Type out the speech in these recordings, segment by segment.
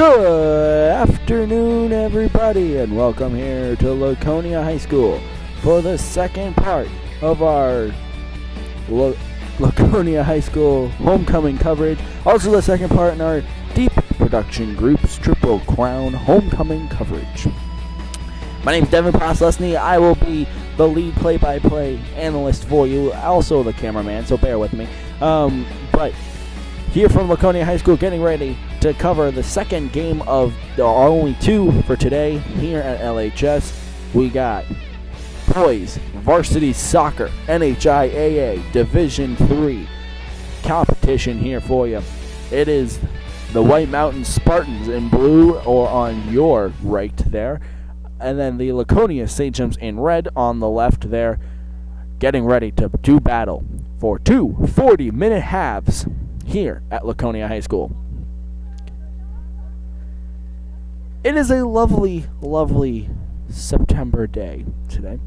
Good afternoon, everybody, and welcome here to Laconia High School for the second part of our Laconia High School homecoming coverage. Also the second part in our Deep Production Group's Triple Crown homecoming coverage. My name is Devin Poslesny. I will be the lead play-by-play analyst for you, also the cameraman, so bear with me. But here from Laconia High School, getting ready to cover the second game of, there are only two for today here at LHS. We got boys varsity soccer, NHIAA Division III competition here for you. It is the White Mountain Spartans in blue, or on your right there, and then the Laconia St. James in red on the left there, getting ready to do battle for two 40-minute halves here at Laconia High School. It is a lovely, lovely September day today.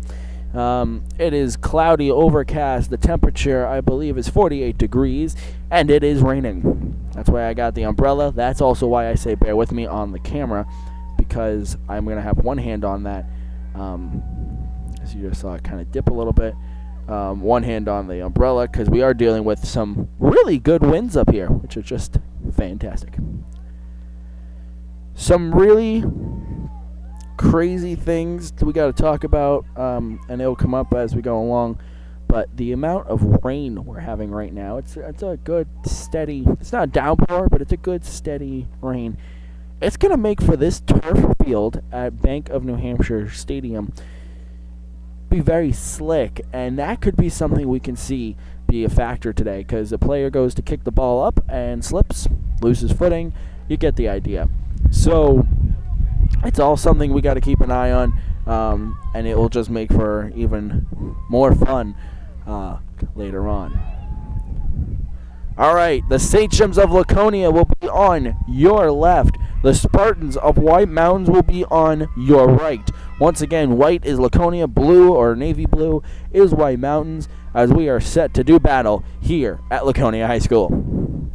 It is cloudy, overcast. The temperature, I believe, is 48 degrees, and it is raining. That's why I got the umbrella. That's also why I say bear with me on the camera, because I'm going to have one hand on that. As you just saw it kind of dip a little bit. One hand on the umbrella, because we are dealing with some really good winds up here, which are just fantastic. Some really crazy things we got to talk about, and it'll come up as we go along. But the amount of rain we're having right now, it's a good steady, it's not a downpour, but it's a good steady rain. It's going to make for this turf field at Bank of New Hampshire Stadium be very slick, and that could be something we can see be a factor today, because the player goes to kick the ball up and slips, loses footing. You get the idea. So it's all something we got to keep an eye on, and it will just make for even more fun later on. All right, the Sachems of Laconia will be on your left. The Spartans of White Mountains will be on your right. Once again, white is Laconia, blue or navy blue is White Mountains, as we are set to do battle here at Laconia High School.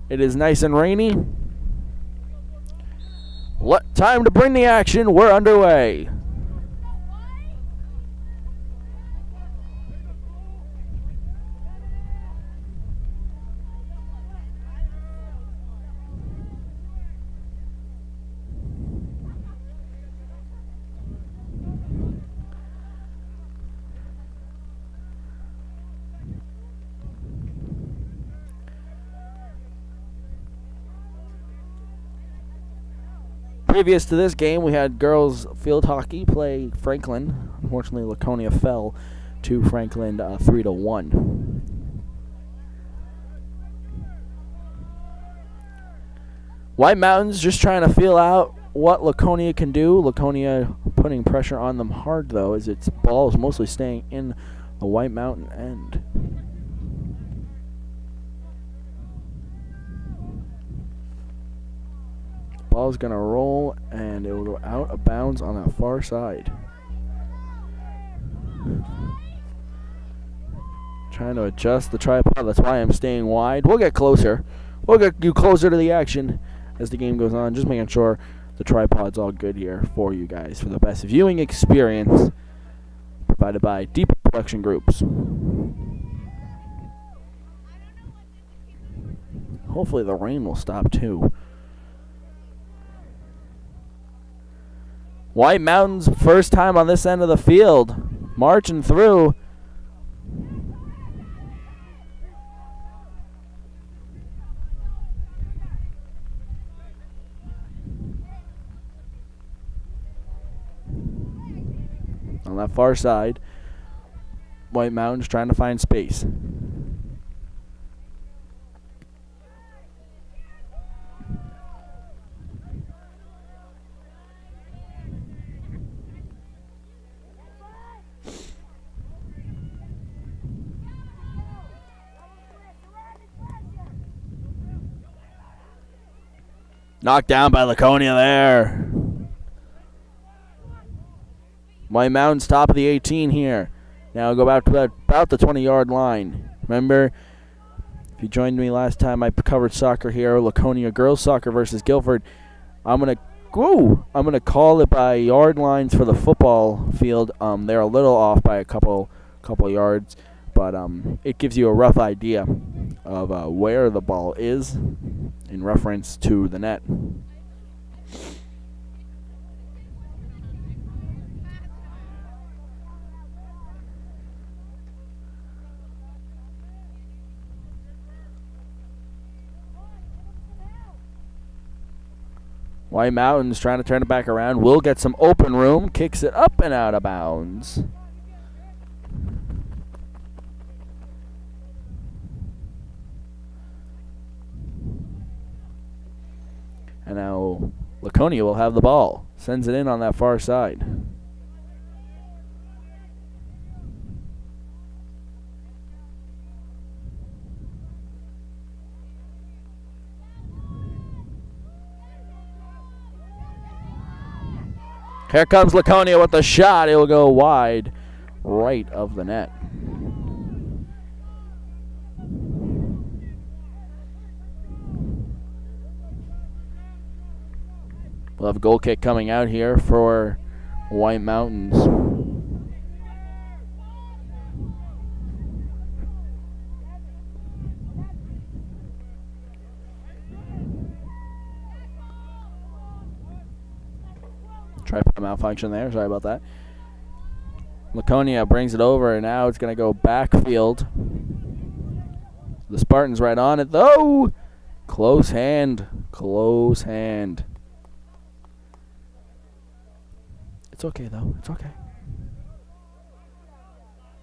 It is nice and rainy. Time to bring the action. We're underway. Previous to this game, we had girls field hockey play Franklin. Unfortunately, Laconia fell to Franklin 3-1. White Mountains just trying to feel out what Laconia can do. Laconia putting pressure on them hard, though, as its ball is mostly staying in the White Mountain end. Ball's going to roll, and it will go out of bounds on that far side. Trying to adjust the tripod. That's why I'm staying wide. We'll get closer. We'll get you closer to the action as the game goes on. Just making sure the tripod's all good here for you guys for the best viewing experience provided by Deep Production Groups. Hopefully the rain will stop too. White Mountains, first time on this end of the field, marching through. On that far side, White Mountains trying to find space. Knocked down by Laconia there. White Mountains top of the 18 here. Now go back to about the 20-yard line. Remember, If you joined me last time I covered soccer here, Laconia girls soccer versus Guilford, I'm gonna call it by yard lines for the football field. They're a little off by a couple yards, but it gives you a rough idea of where the ball is in reference to the net. White Mountains trying to turn it back around. Will get some open room. Kicks it up and out of bounds. And now Laconia will have the ball. Sends it in on that far side. Here comes Laconia with the shot. It will go wide right of the net. We'll have a goal kick coming out here for White Mountains. Tripod malfunction there. Sorry about that. Laconia brings it over, and now it's going to go backfield. The Spartans right on it, though. Close hand. Close hand. It's okay, though. It's okay.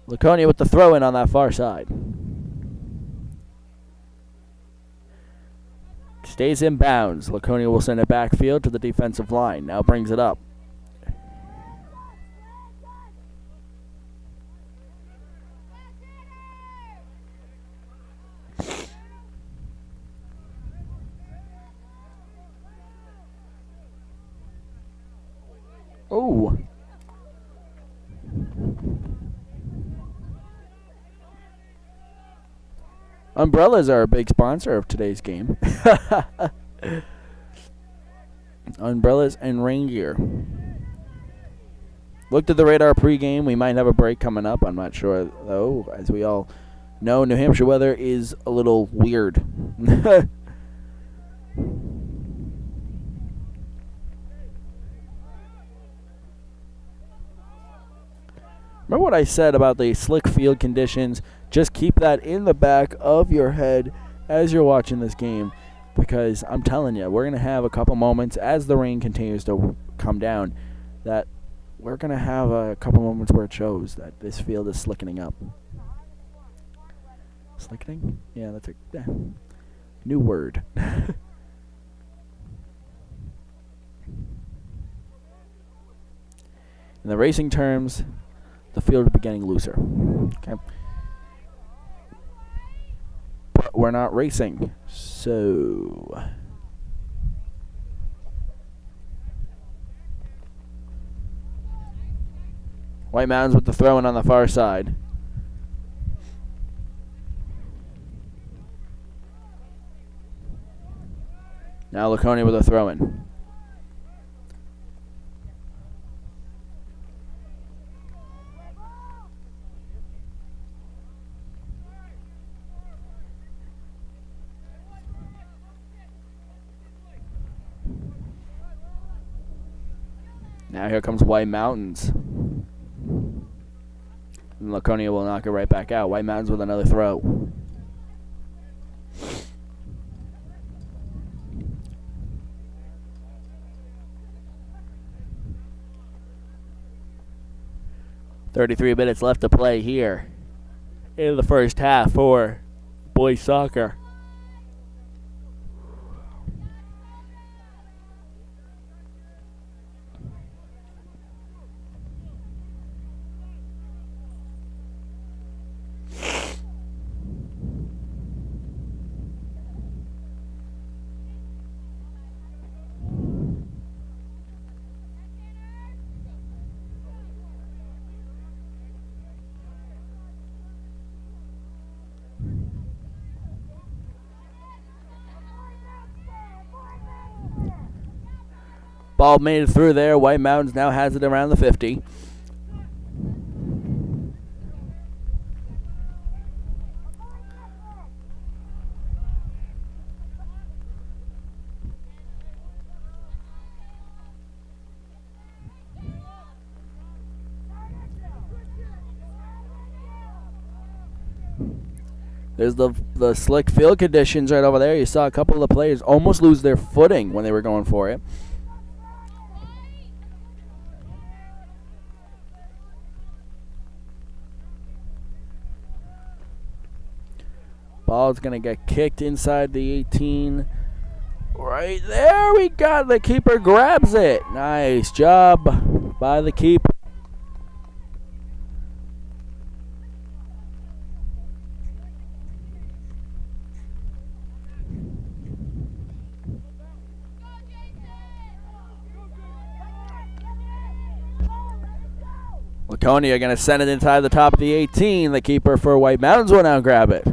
Laconia with the throw-in on that far side. Stays in bounds. Laconia will send it backfield to the defensive line. Now brings it up. Oh. Umbrellas are a big sponsor of today's game. Umbrellas and rain gear. Looked at the radar pregame. We might have a break coming up. I'm not sure, though. As we all know, New Hampshire weather is a little weird. Remember what I said about the slick field conditions? Just keep that in the back of your head as you're watching this game, because I'm telling you, we're going to have a couple moments as the rain continues to come down that we're going to have a couple moments where it shows that this field is slickening up. Slickening? Yeah, that's a new word. In the racing terms, the field will be getting looser. Okay. But we're not racing, so White Mountains with the throw-in on the far side. Now Laconia with a throw-in. Now here comes White Mountains. And Laconia will knock it right back out. White Mountains with another throw. .33 minutes left to play here in the first half for boys soccer. Ball made it through there. White Mountains now has it around the 50. There's the slick field conditions right over there. You saw a couple of the players almost lose their footing when they were going for it. Ball's going to get kicked inside the 18. Right there we got the keeper grabs it. Nice job by the keeper. Laconia going to send it inside the top of the 18. The keeper for White Mountains will now grab it.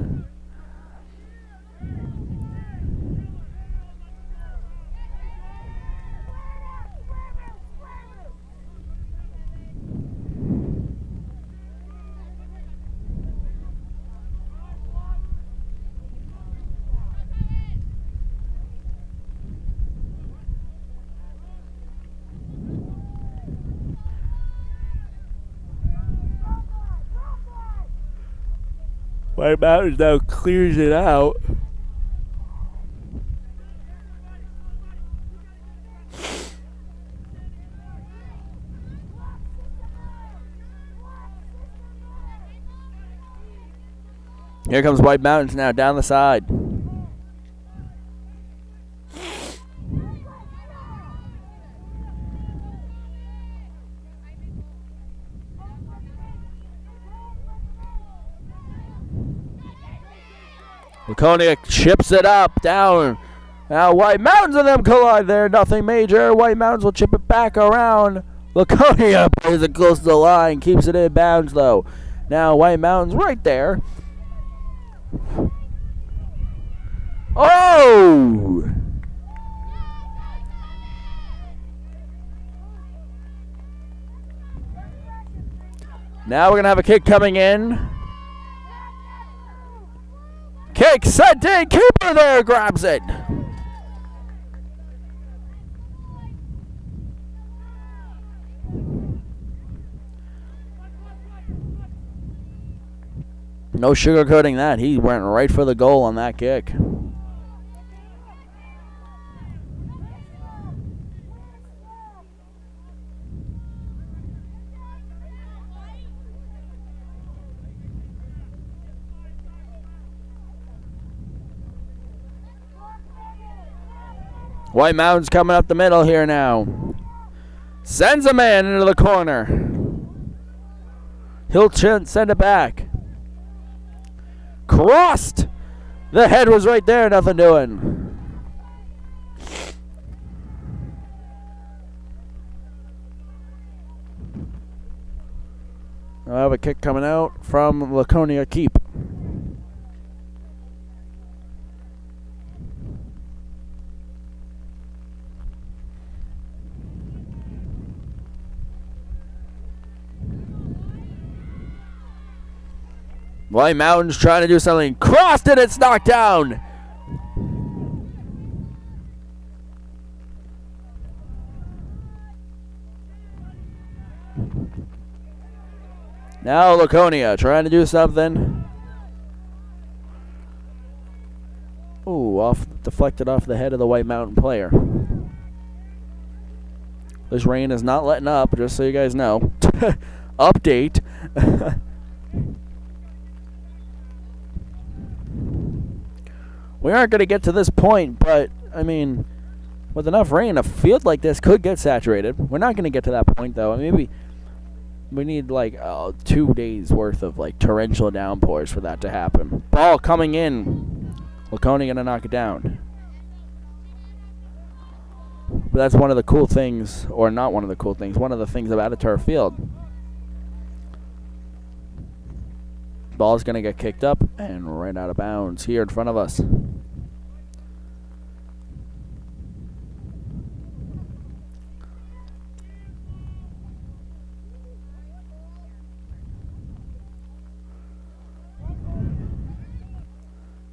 White Mountains now clears it out. Here comes White Mountains now down the side. Laconia chips it up, down. Now White Mountains and them collide there. Nothing major. White Mountains will chip it back around. Laconia plays it close to the line. Keeps it in bounds, though. Now White Mountains right there. Oh! Now we're going to have a kick coming in. Kick sent in. Keeper there grabs it. No sugarcoating that. He went right for the goal on that kick. White Mountains coming up the middle here now. Sends a man into the corner. He'll send it back. Crossed. The head was right there. Nothing doing. I'll have a kick coming out from Laconia Keep. White Mountains trying to do something. Crossed it. It's knocked down. Now Laconia trying to do something. Ooh, deflected off the head of the White Mountain player. This rain is not letting up, just so you guys know. Update. We aren't going to get to this point, but, I mean, with enough rain, a field like this could get saturated. We're not going to get to that point, though. Maybe we need, like, 2 days' worth of, like, torrential downpours for that to happen. Ball coming in. Laconia going to knock it down. But that's one of the cool things, or not one of the cool things, one of the things about a turf field. Ball's going to get kicked up and right out of bounds here in front of us.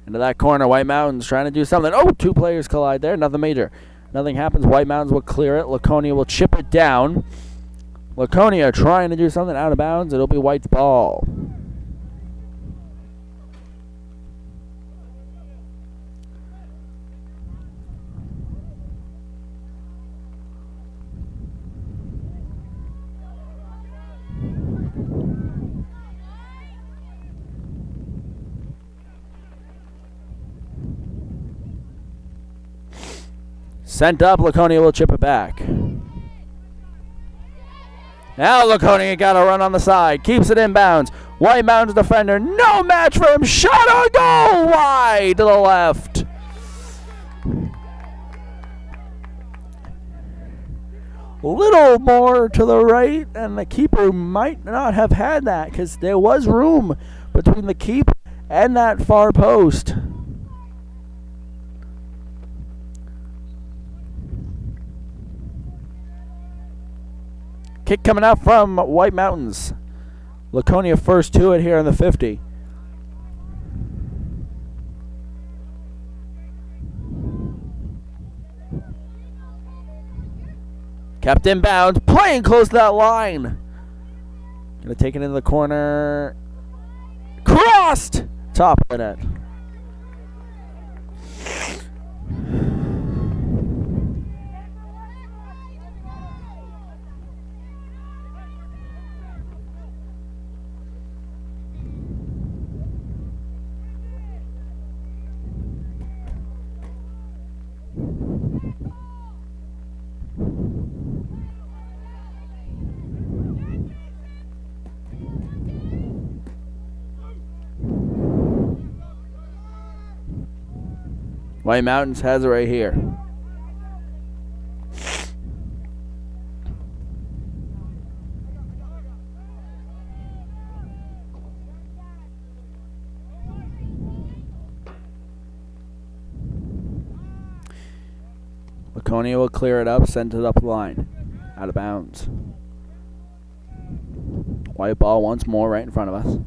Into that corner, White Mountains trying to do something. Oh, two players collide there. Nothing major. Nothing happens. White Mountains will clear it. Laconia will chip it down. Laconia trying to do something out of bounds. It'll be White's ball. Sent up, Laconia will chip it back. Now Laconia got a run on the side. Keeps it inbounds. White Mountains defender, no match for him. Shot on goal, wide to the left. Little more to the right, and the keeper might not have had that because there was room between the keep and that far post. Kick coming out from White Mountains. Laconia first to it here in the 50. Kept inbounds, playing close to that line. Gonna take it into the corner. Crossed! Top of the net. White Mountains has it right here. Laconia will clear it up, send it up the line. Out of bounds. White ball once more right in front of us.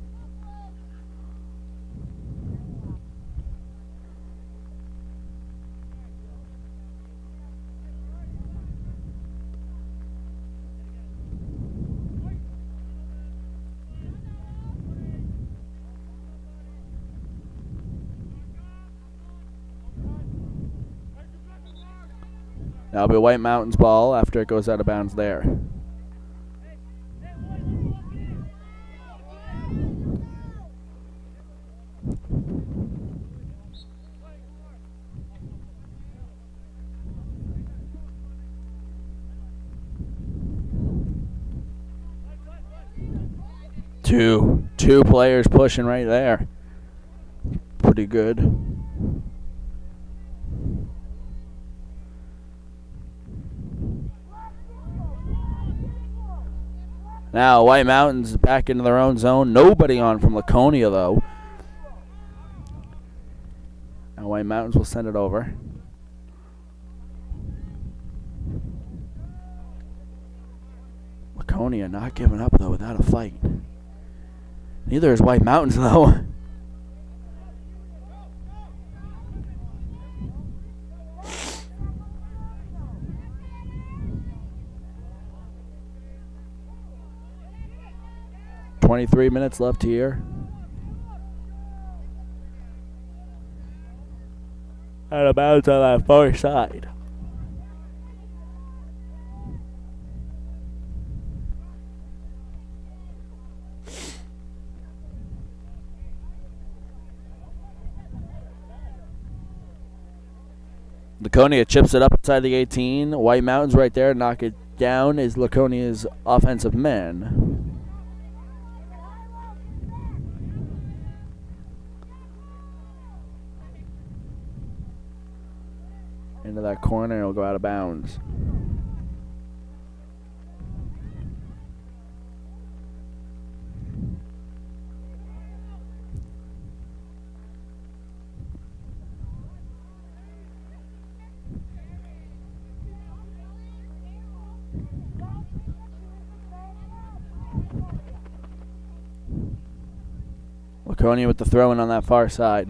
That'll be White Mountains ball after it goes out of bounds there. Two players pushing right there. Pretty good. Now White Mountains back into their own zone. Nobody on from Laconia though. Now White Mountains will send it over. Laconia not giving up though without a fight. Neither is White Mountains though. .23 minutes left here. Out of bounds on that far side. Laconia chips it up inside the 18. White Mountains right there. Knock it down is Laconia's offensive man. Into that corner, it'll go out of bounds. Laconia with the throw-in on that far side.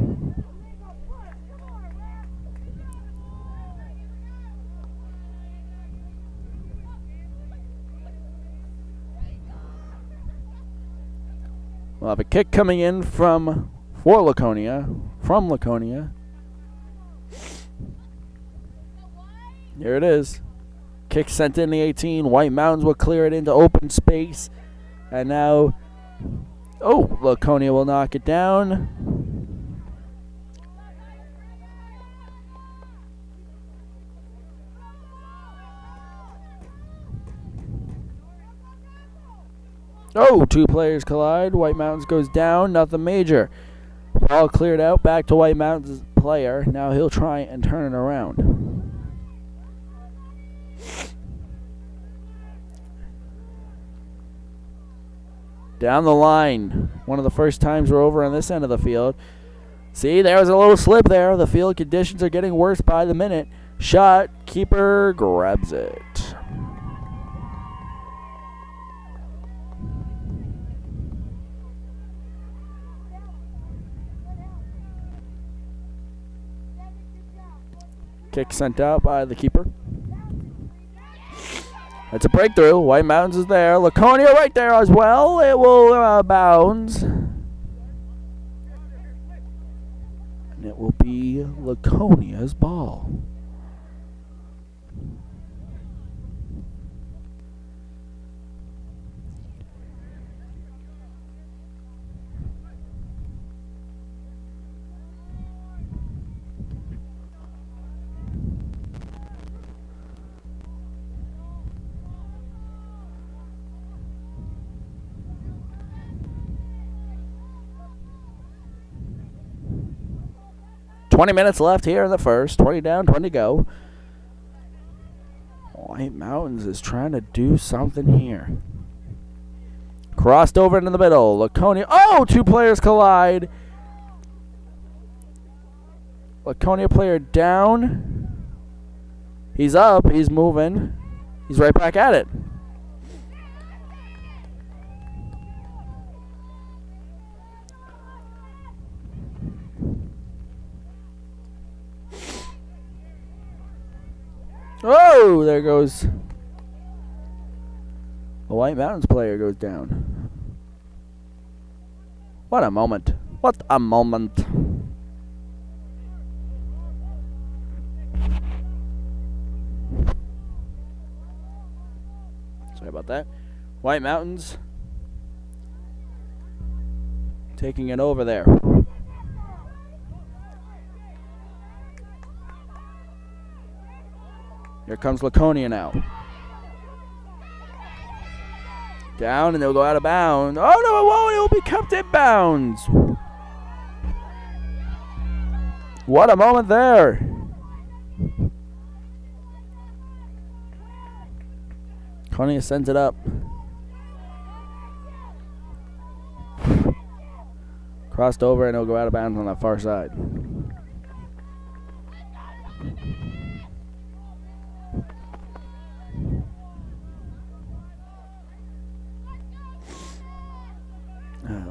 We'll have a kick coming in for Laconia. From Laconia. Here it is. Kick sent in the 18. White Mountains will clear it into open space. And now, Laconia will knock it down. Two players collide. White Mountains goes down. Nothing major. Ball cleared out. Back to White Mountains player. Now he'll try and turn it around. Down the line. One of the first times we're over on this end of the field. See, there was a little slip there. The field conditions are getting worse by the minute. Shot. Keeper grabs it. Kick sent out by the keeper. It's a breakthrough. White Mountains is there. Laconia right there as well. It will bounce. And it will be Laconia's ball. $20 minutes left here in the first. 20 down, 20 to go. White Mountains is trying to do something here. Crossed over into the middle. Laconia. Two players collide. Laconia player down. He's up. He's moving. He's right back at it. There goes. The White Mountains player goes down. What a moment. What a moment. Sorry about that. White Mountains taking it over there. Here comes Laconia now. Down, and they'll go out of bounds. Oh, no, it won't. It will be kept in bounds. What a moment there. Laconia sends it up. Crossed over, and it'll go out of bounds on that far side.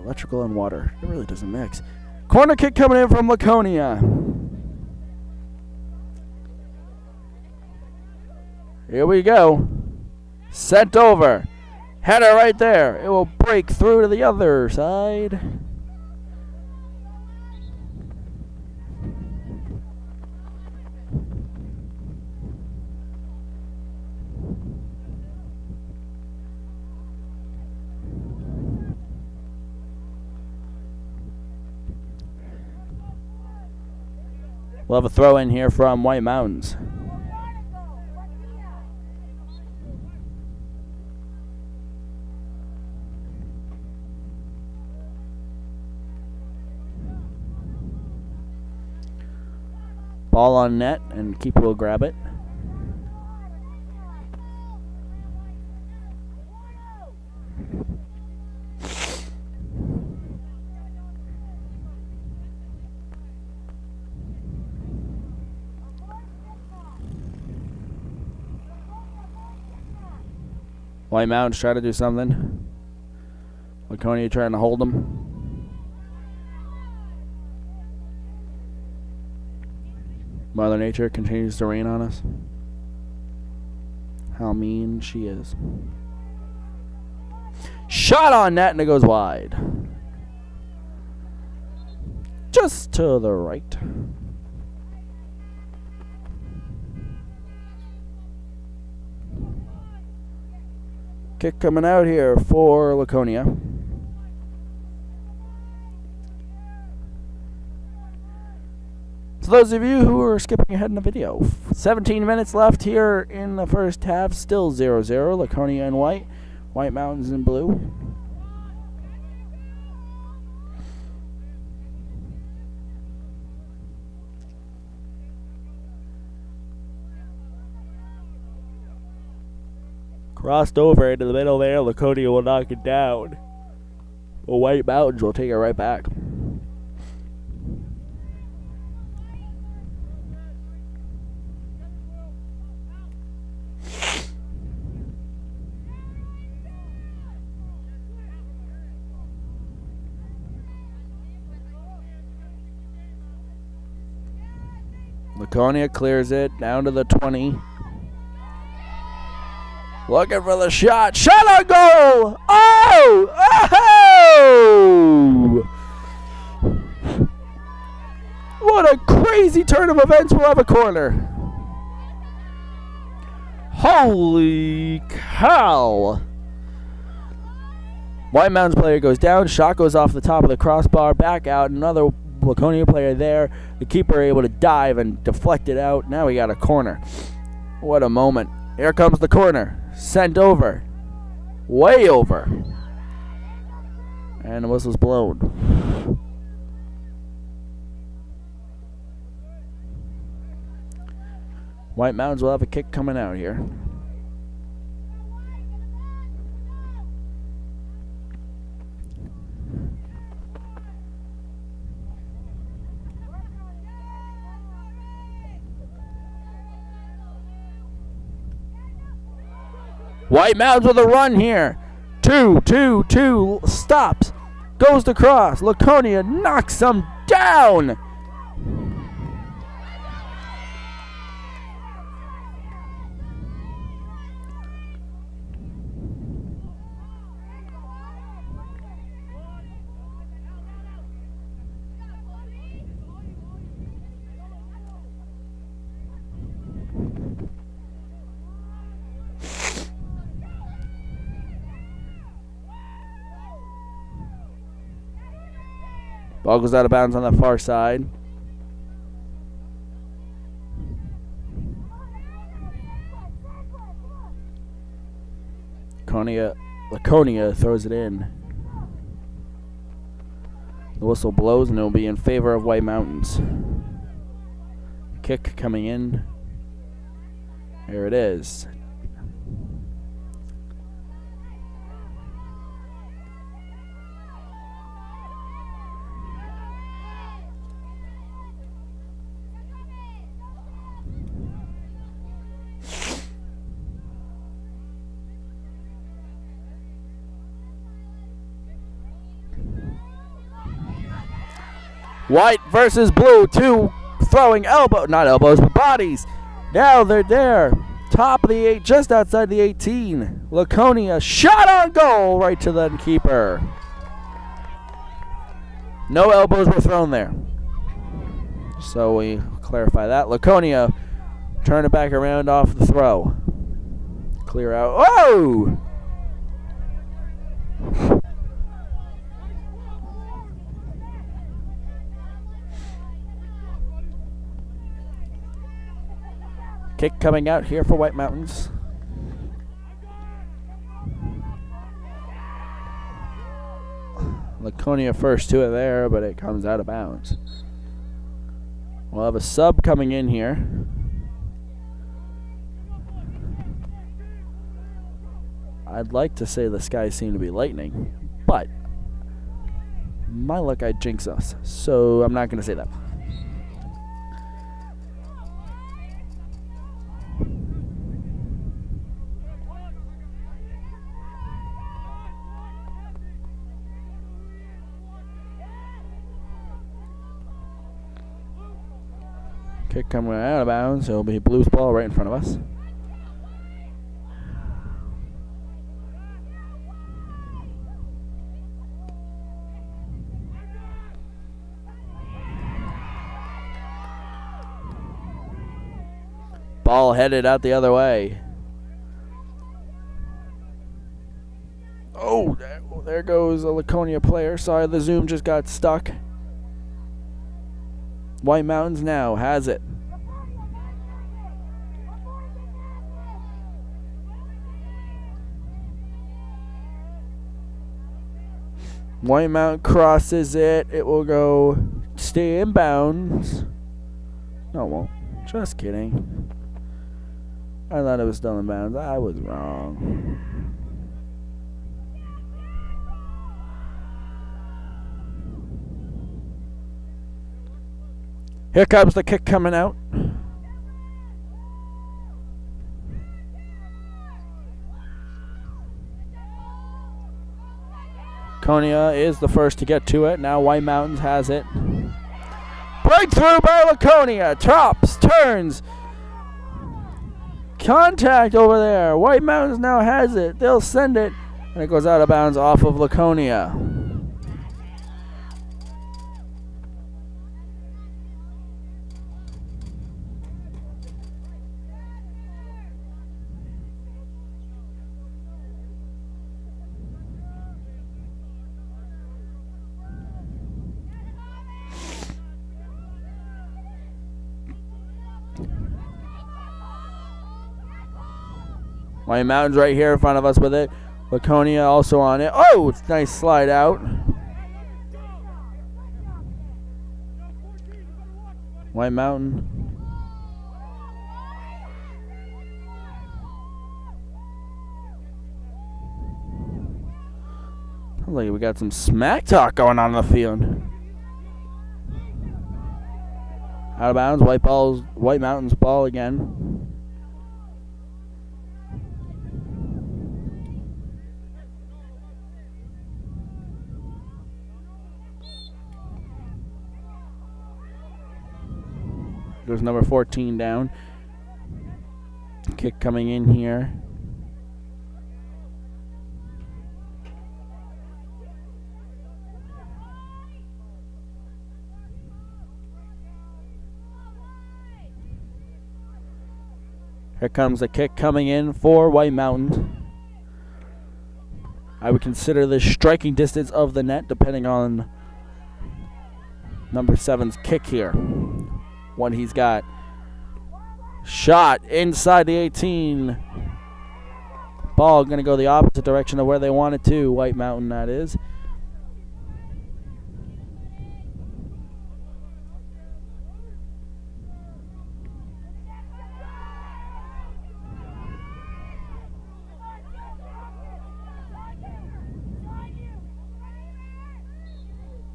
Electrical and water. It really doesn't mix. Corner kick coming in from Laconia. Here we go. Sent over. Header right there. It will break through to the other side. We'll have a throw in here from White Mountains. Ball on net, and keeper will grab it. White Mountains try to do something. Laconia trying to hold them. Mother Nature continues to rain on us. How mean she is. Shot on net, and it goes wide. just to the right. Kick coming out here for Laconia. So those of you who are skipping ahead in the video, 17 minutes left here in the first half, still 0-0, Laconia in white, White Mountains in blue. Crossed over into the middle there, Laconia will knock it down. Well, White Mountains will take it right back. Laconia clears it down to the 20. Looking for the shot. Shot on goal! Oh! Oh! What a crazy turn of events. We'll have a corner. Holy cow! White Mountains player goes down. Shot goes off the top of the crossbar. Back out. Another Laconia player there. The keeper able to dive and deflect it out. Now we got a corner. What a moment. Here comes the corner. Sent over. Way over. And the whistle's blown. White Mountains will have a kick coming out here. White Mountains with a run here. 2-2-2 stops. Goes to cross. Laconia knocks them down. Ball goes out of bounds on the far side. Laconia throws it in. The whistle blows and it will be in favor of White Mountains. Kick coming in. There it is. White versus blue, two throwing not elbows, but bodies. Now they're there. Top of the 8, just outside the 18. Laconia, shot on goal, right to the keeper. No elbows were thrown there. So we clarify that. Laconia, turn it back around off the throw. Clear out. Oh! Kick coming out here for White Mountains. Laconia first to it there, but it comes out of bounds. We'll have a sub coming in here. I'd like to say the skies seem to be lightning, but my luck, I'd jinx us, so I'm not going to say that. Kick coming out of bounds. It'll be Blues ball right in front of us. Ball headed out the other way. Oh, there goes a Laconia player. Sorry, the zoom just got stuck. White Mountains now has it. White Mountain crosses it. It will go stay in bounds. No, it won't. Just kidding. I thought it was still in bounds. I was wrong. Here comes the kick coming out. Laconia is the first to get to it. Now White Mountains has it. Breakthrough by Laconia. Chops, turns. Contact over there. White Mountains now has it. They'll send it. And it goes out of bounds off of Laconia. White Mountains right here in front of us with it. Laconia also on it. Oh, it's a nice slide out. White Mountain. Sounds like we got some smack talk going on in the field. Out of bounds. White Mountains ball again. There's number 14 down. Kick coming in here. Here comes the kick coming in for White Mountains. I would consider the striking distance of the net depending on number 7's kick here. One he's got. Shot inside the 18. Ball going to go the opposite direction of where they want it to. White Mountain, that is.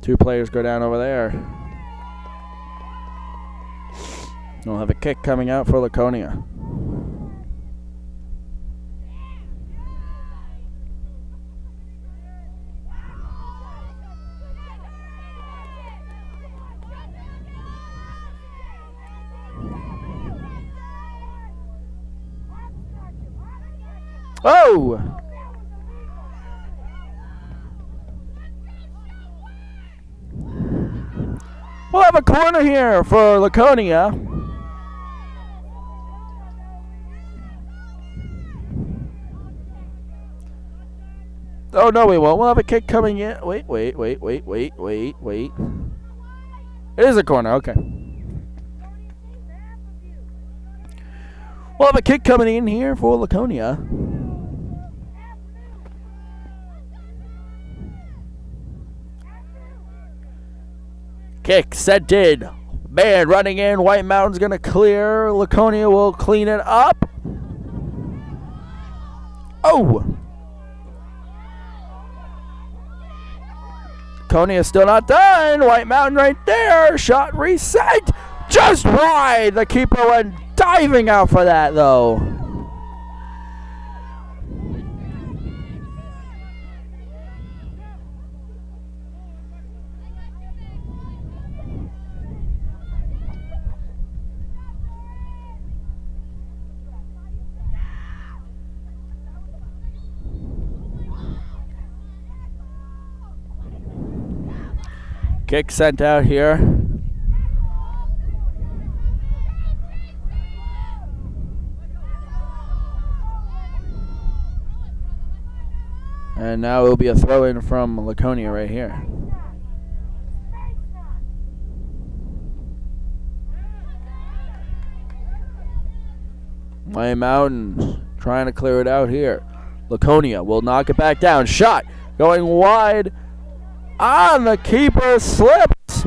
Two players go down over there. We'll have a kick coming out for Laconia. Oh! We'll have a corner here for Laconia. Oh, no, we won't. We'll have a kick coming in. Wait. It is a corner. Okay. We'll have a kick coming in here for Laconia. Kick, set, did. Man running in. White Mountain's going to clear. Laconia will clean it up. Oh! Laconia still not done. White Mountain right there. Shot reset. Just wide. The keeper went diving out for that, though. Kick sent out here. And now it will be a throw-in from Laconia right here. White Mountains trying to clear it out here. Laconia will knock it back down. Shot going wide on the keeper. Slips.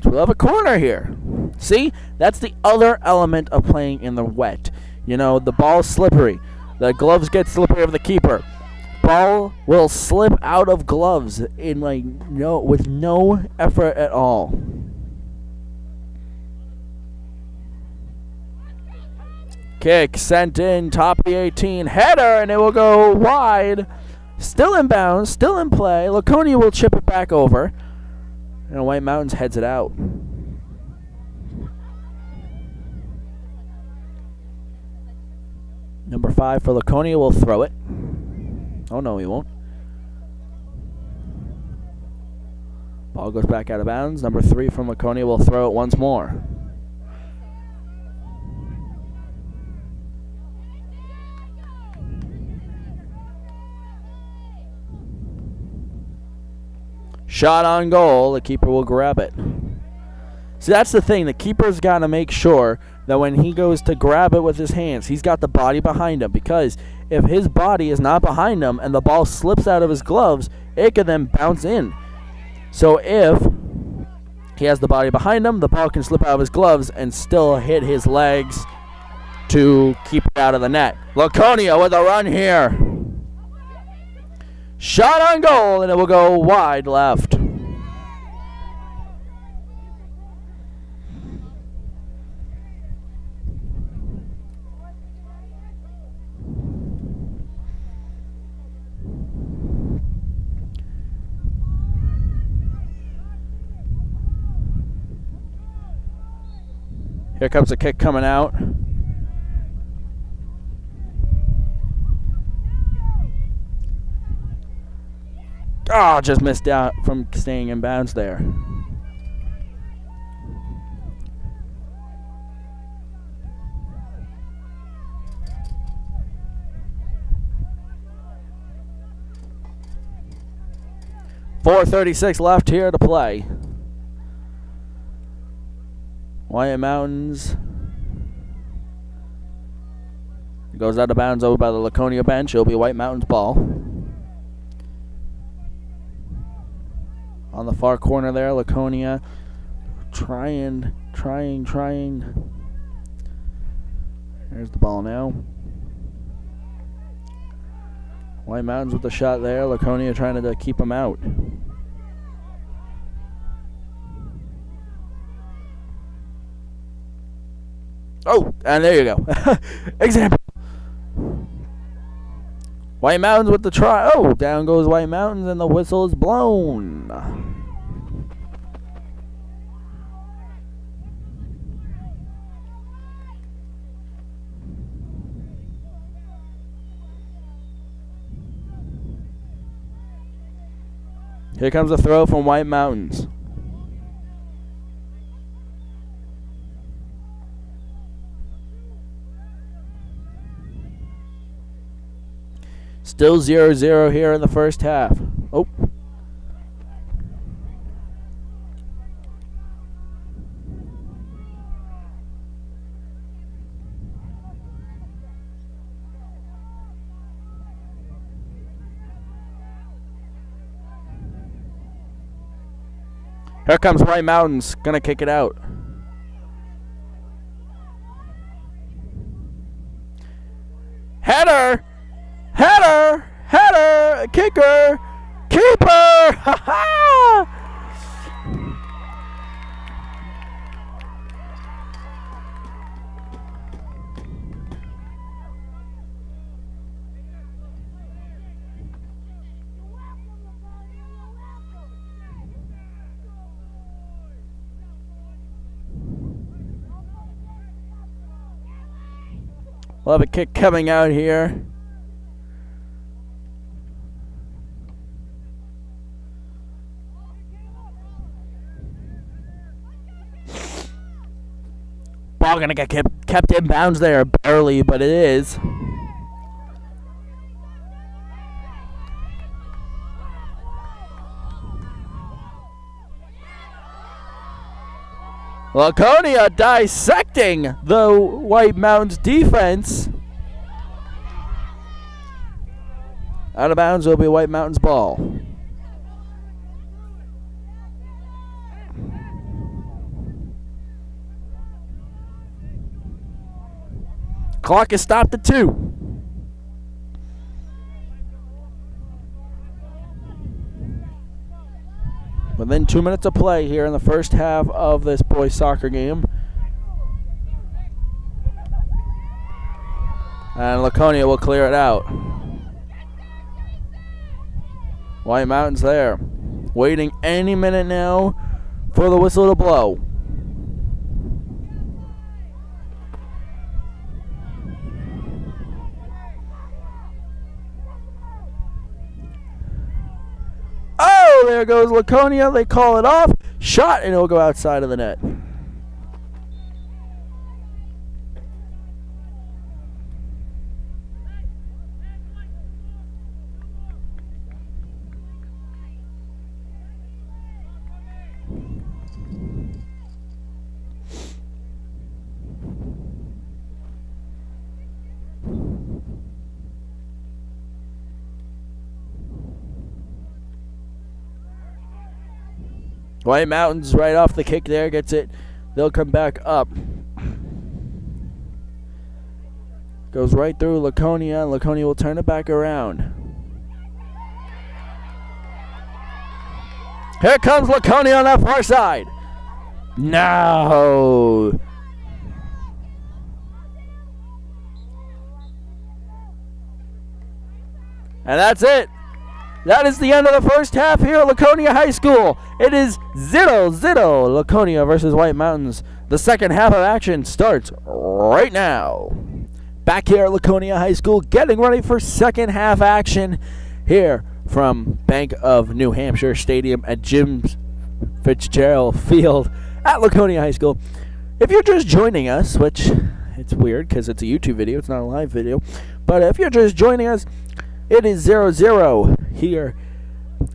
We'll have a corner here. See, that's the other element of playing in the wet. You know, the ball's slippery. The gloves get slippery of the keeper. Ball will slip out of gloves in with no effort at all. Kick sent in, top of the 18, header, and it will go wide. Still in bounds, still in play. Laconia will chip it back over. And White Mountains heads it out. Number 5 for Laconia will throw it. Oh, no, he won't. Ball goes back out of bounds. Number 3 from Laconia will throw it once more. Shot on goal. The keeper will grab it. See, that's the thing. The keeper's got to make sure that when he goes to grab it with his hands, he's got the body behind him. Because if his body is not behind him and the ball slips out of his gloves, it could then bounce in. So if he has the body behind him, the ball can slip out of his gloves and still hit his legs to keep it out of the net. Laconia with a run here. Shot on goal, and it will go wide left. Here comes a kick coming out. Oh, just missed out from staying in bounds there. .436 left here to play. White Mountains goes out of bounds over by the Laconia bench. It'll be White Mountains ball. On the far corner there, Laconia trying. There's the ball now. White Mountains with the shot there. Laconia trying to keep him out. Oh, and there you go. Example. White Mountains with the try. Oh, down goes White Mountains, and the whistle is blown. Here comes a throw from White Mountains. Still 0-0 here in the first half. Oh. Here comes White Mountains. Gonna kick it out. Header! Header! Header! Kicker! Keeper! Ha ha! We'll have a kick coming out here. ball going to get kept in bounds there, barely, but it is. Laconia dissecting the White Mountains defense. Out of bounds will be White Mountains ball. Clock is stopped at 2. Within 2 minutes of play here in the first half of this boys soccer game. And Laconia will clear it out. White Mountains there. Waiting any minute now for the whistle to blow. Oh, there goes Laconia. They call it off. Shot, and it'll go outside of the net. White Mountains right off the kick there, gets it. They'll come back up. Goes right through Laconia, and Laconia will turn it back around. Here comes Laconia on that far side. No. And that's it. That is the end of the first half here at Laconia High School. It is 0-0 Laconia versus White Mountains. The second half of action starts right now. Back here at Laconia High School, getting ready for second half action here from Bank of New Hampshire Stadium at Jim Fitzgerald Field at Laconia High School. If you're just joining us, which it's weird because it's a YouTube video, it's not a live video, but if you're just joining us, it is 0-0 here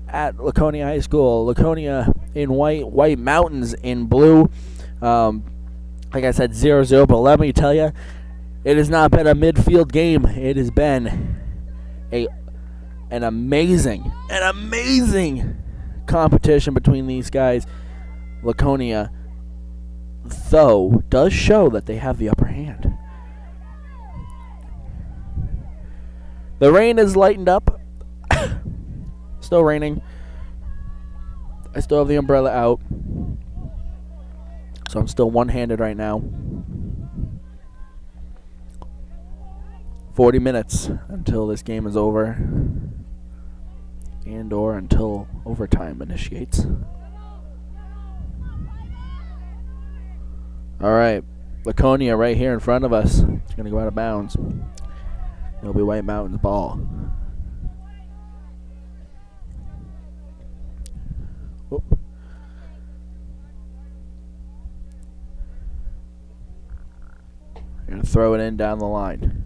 at Laconia High School. Laconia in white, White Mountains in blue. Like I said, 0-0, but let me tell you, it has not been a midfield game. It has been an amazing competition between these guys. Laconia, though, does show that they have the upper hand. The rain has lightened up. Still raining. I still have the umbrella out. So I'm still one-handed right now. 40 minutes until this game is over. And or until overtime initiates. Alright. Laconia right here in front of us. It's going to go out of bounds. It'll be White Mountains ball. Whoop. Gonna throw it in down the line.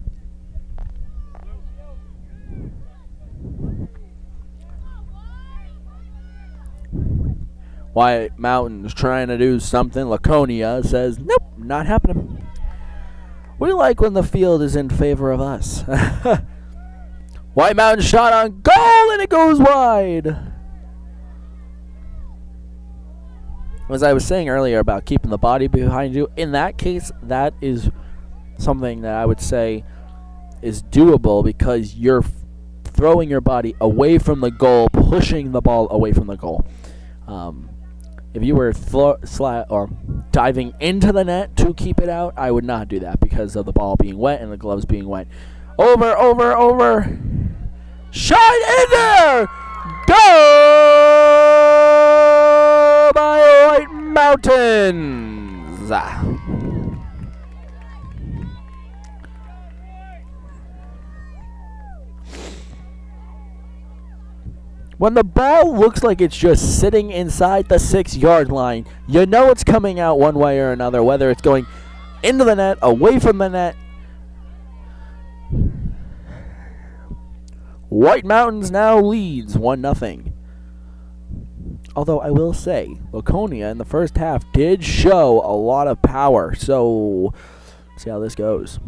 White Mountains trying to do something. Laconia says, nope, not happening. We like when the field is in favor of us. White Mountain shot on goal, and it goes wide. As I was saying earlier about keeping the body behind you, in that case, that is something that I would say is doable because you're throwing your body away from the goal, pushing the ball away from the goal. If you were diving into the net to keep it out, I would not do that because of the ball being wet and the gloves being wet. Over. Shot in there! Goal by White Mountains! When the ball looks like it's just sitting inside the 6-yard line, you know it's coming out one way or another, whether it's going Into the net, away from the net. White Mountains now leads 1-0. Although I will say, Laconia in the first half did show a lot of power. So, see how this goes.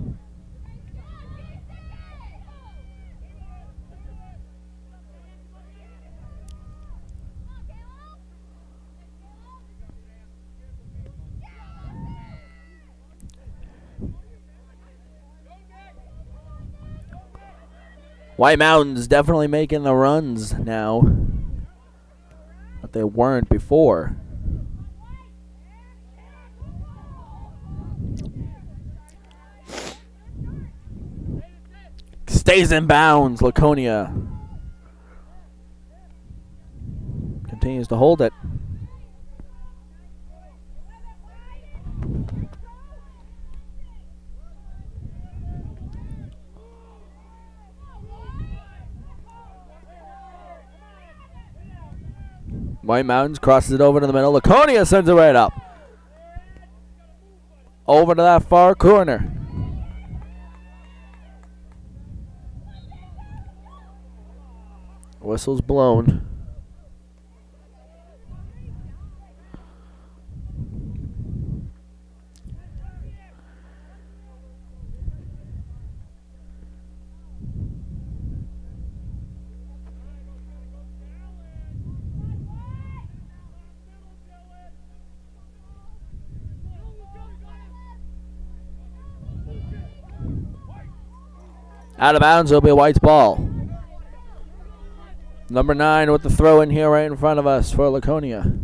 White Mountains definitely making the runs now that they weren't before. Stays in bounds. Laconia continues to hold it. White Mountains crosses it over to the middle. Laconia sends it right up. Over to that far corner. Whistle's blown. Out of bounds, it'll be a White's ball. Number 9 with the throw in here right in front of us for Laconia.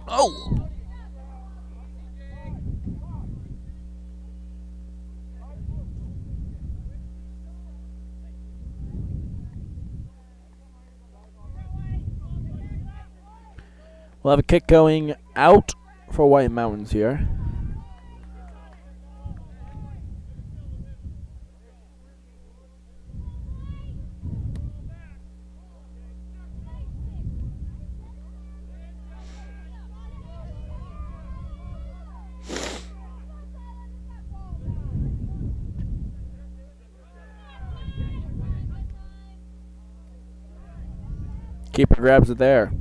Oh! We'll have a kick going out for White Mountains here. Keeper grabs it there.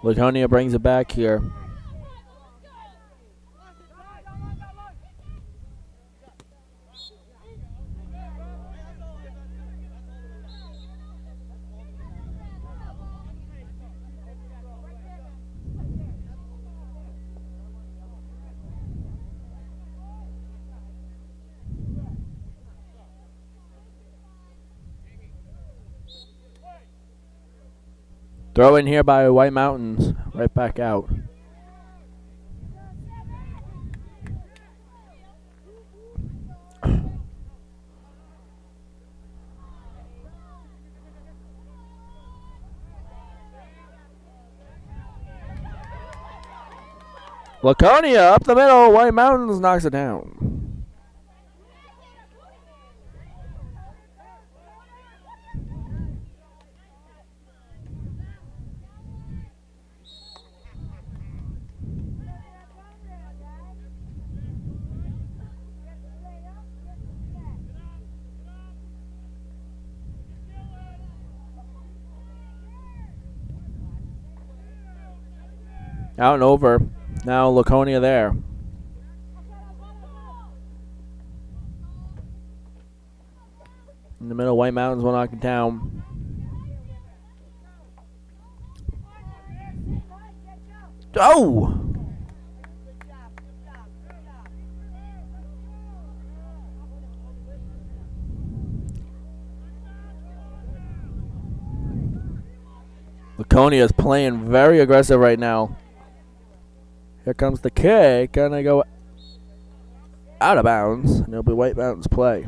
Laconia brings it back here. Throw in here by White Mountains. Right back out. Laconia up the middle. White Mountains knocks it down. Out and over. Now Laconia there. In the middle, White Mountains will knock it down. Oh! Laconia is playing very aggressive right now. Here comes the kick. Gonna go out of bounds. And it'll be White Mountains play.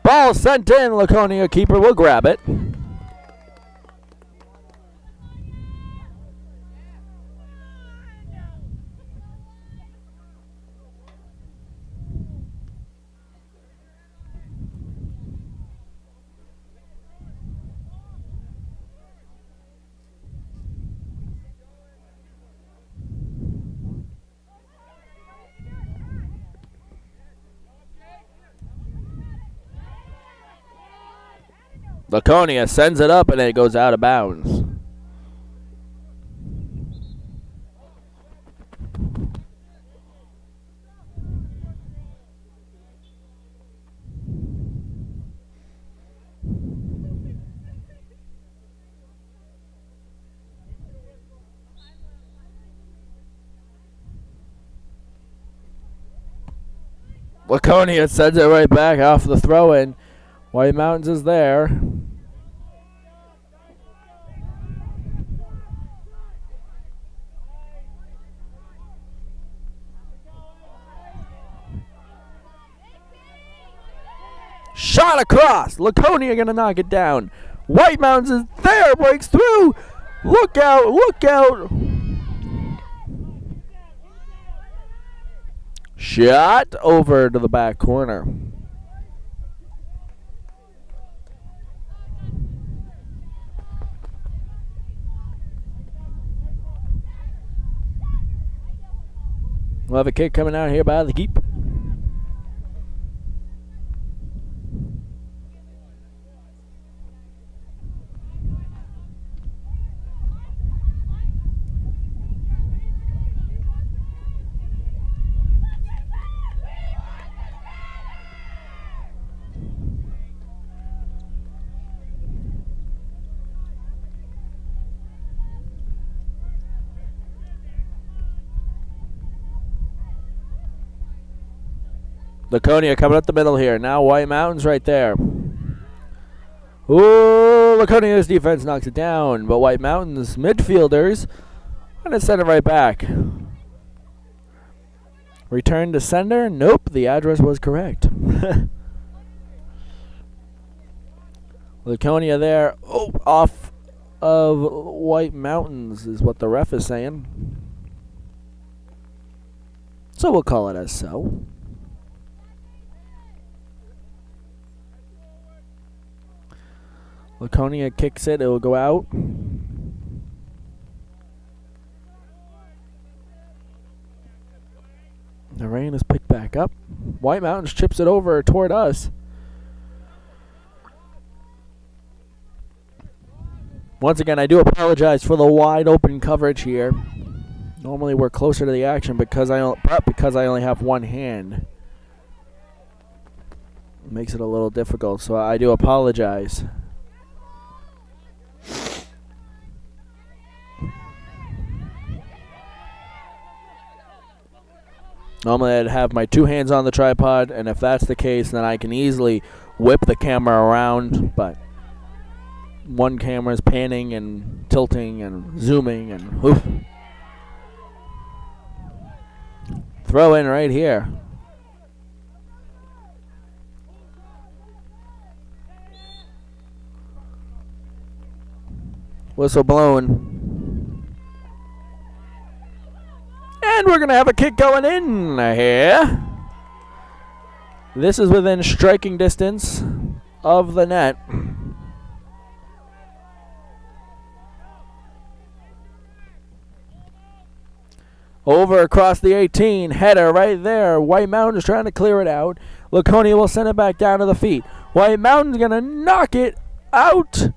Ball sent in. Laconia keeper will grab it. Laconia sends it up and it goes out of bounds. Laconia sends it right back off the throw-in. White Mountains is there. Shot across. Laconia gonna knock it down. White Mountains is there. Breaks through. Look out. Look out. Shot over to the back corner. We'll have a kick coming out here by the keep. Laconia coming up the middle here. Now White Mountains right there. Ooh, Laconia's defense knocks it down, but White Mountains midfielders going to send it right back. Return to sender. Nope, the address was correct. Laconia there. Oh, off of White Mountains is what the ref is saying. So we'll call it as so. Laconia kicks it. It will go out. The rain is picked back up. White Mountains chips it over toward us. Once again, I do apologize for the wide open coverage here. Normally we're closer to the action because I only have one hand. It makes it a little difficult, so I do apologize. Normally I'd have my two hands on the tripod, and if that's the case, then I can easily whip the camera around, but one camera is panning and tilting and zooming and oof. Throw in right here. Whistle blown. And we're going to have a kick going in here. This is within striking distance of the net. Over across the 18. Header right there. White Mountains trying to clear it out. Laconia will send it back down to the feet. White Mountains going to knock it out.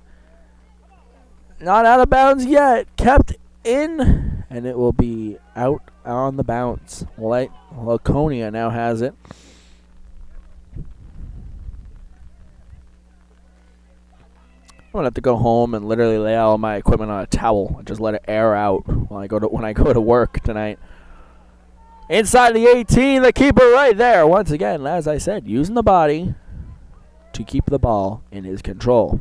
Not out of bounds yet. Kept in and it will be out on the bounce. Laconia now has it. I'm gonna have to go home and literally lay all my equipment on a towel and just let it air out when I go to work tonight. Inside the 18, the keeper right there. Once again, as I said, using the body to keep the ball in his control.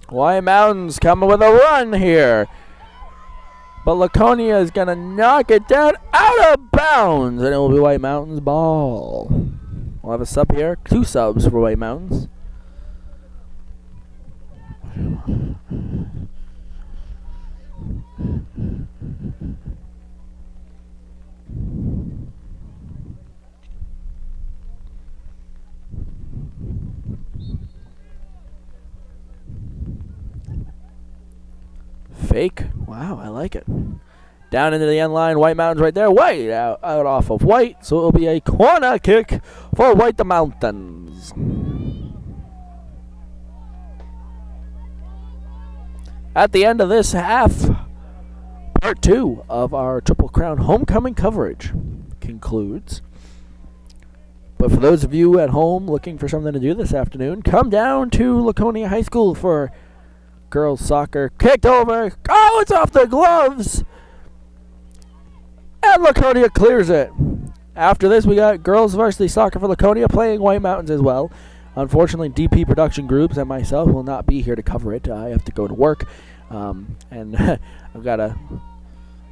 White Mountains coming with a run here. But Laconia is going to knock it down out of bounds. And it will be White Mountains ball. We'll have a sub here. 2 subs for White Mountains. Fake. Wow, I like it. Down into the end line. White Mountains right there. White out off of White. So it will be a corner kick for White Mountains. At the end of this half, part 2 of our Triple Crown homecoming coverage concludes. But for those of you at home looking for something to do this afternoon, come down to Laconia High School for girls soccer. Kicked over. Oh, it's off the gloves. And Laconia clears it. After this, we got girls varsity soccer for Laconia playing White Mountains as well. Unfortunately, DP Production Groups and myself will not be here to cover it. I have to go to work. And I've got to...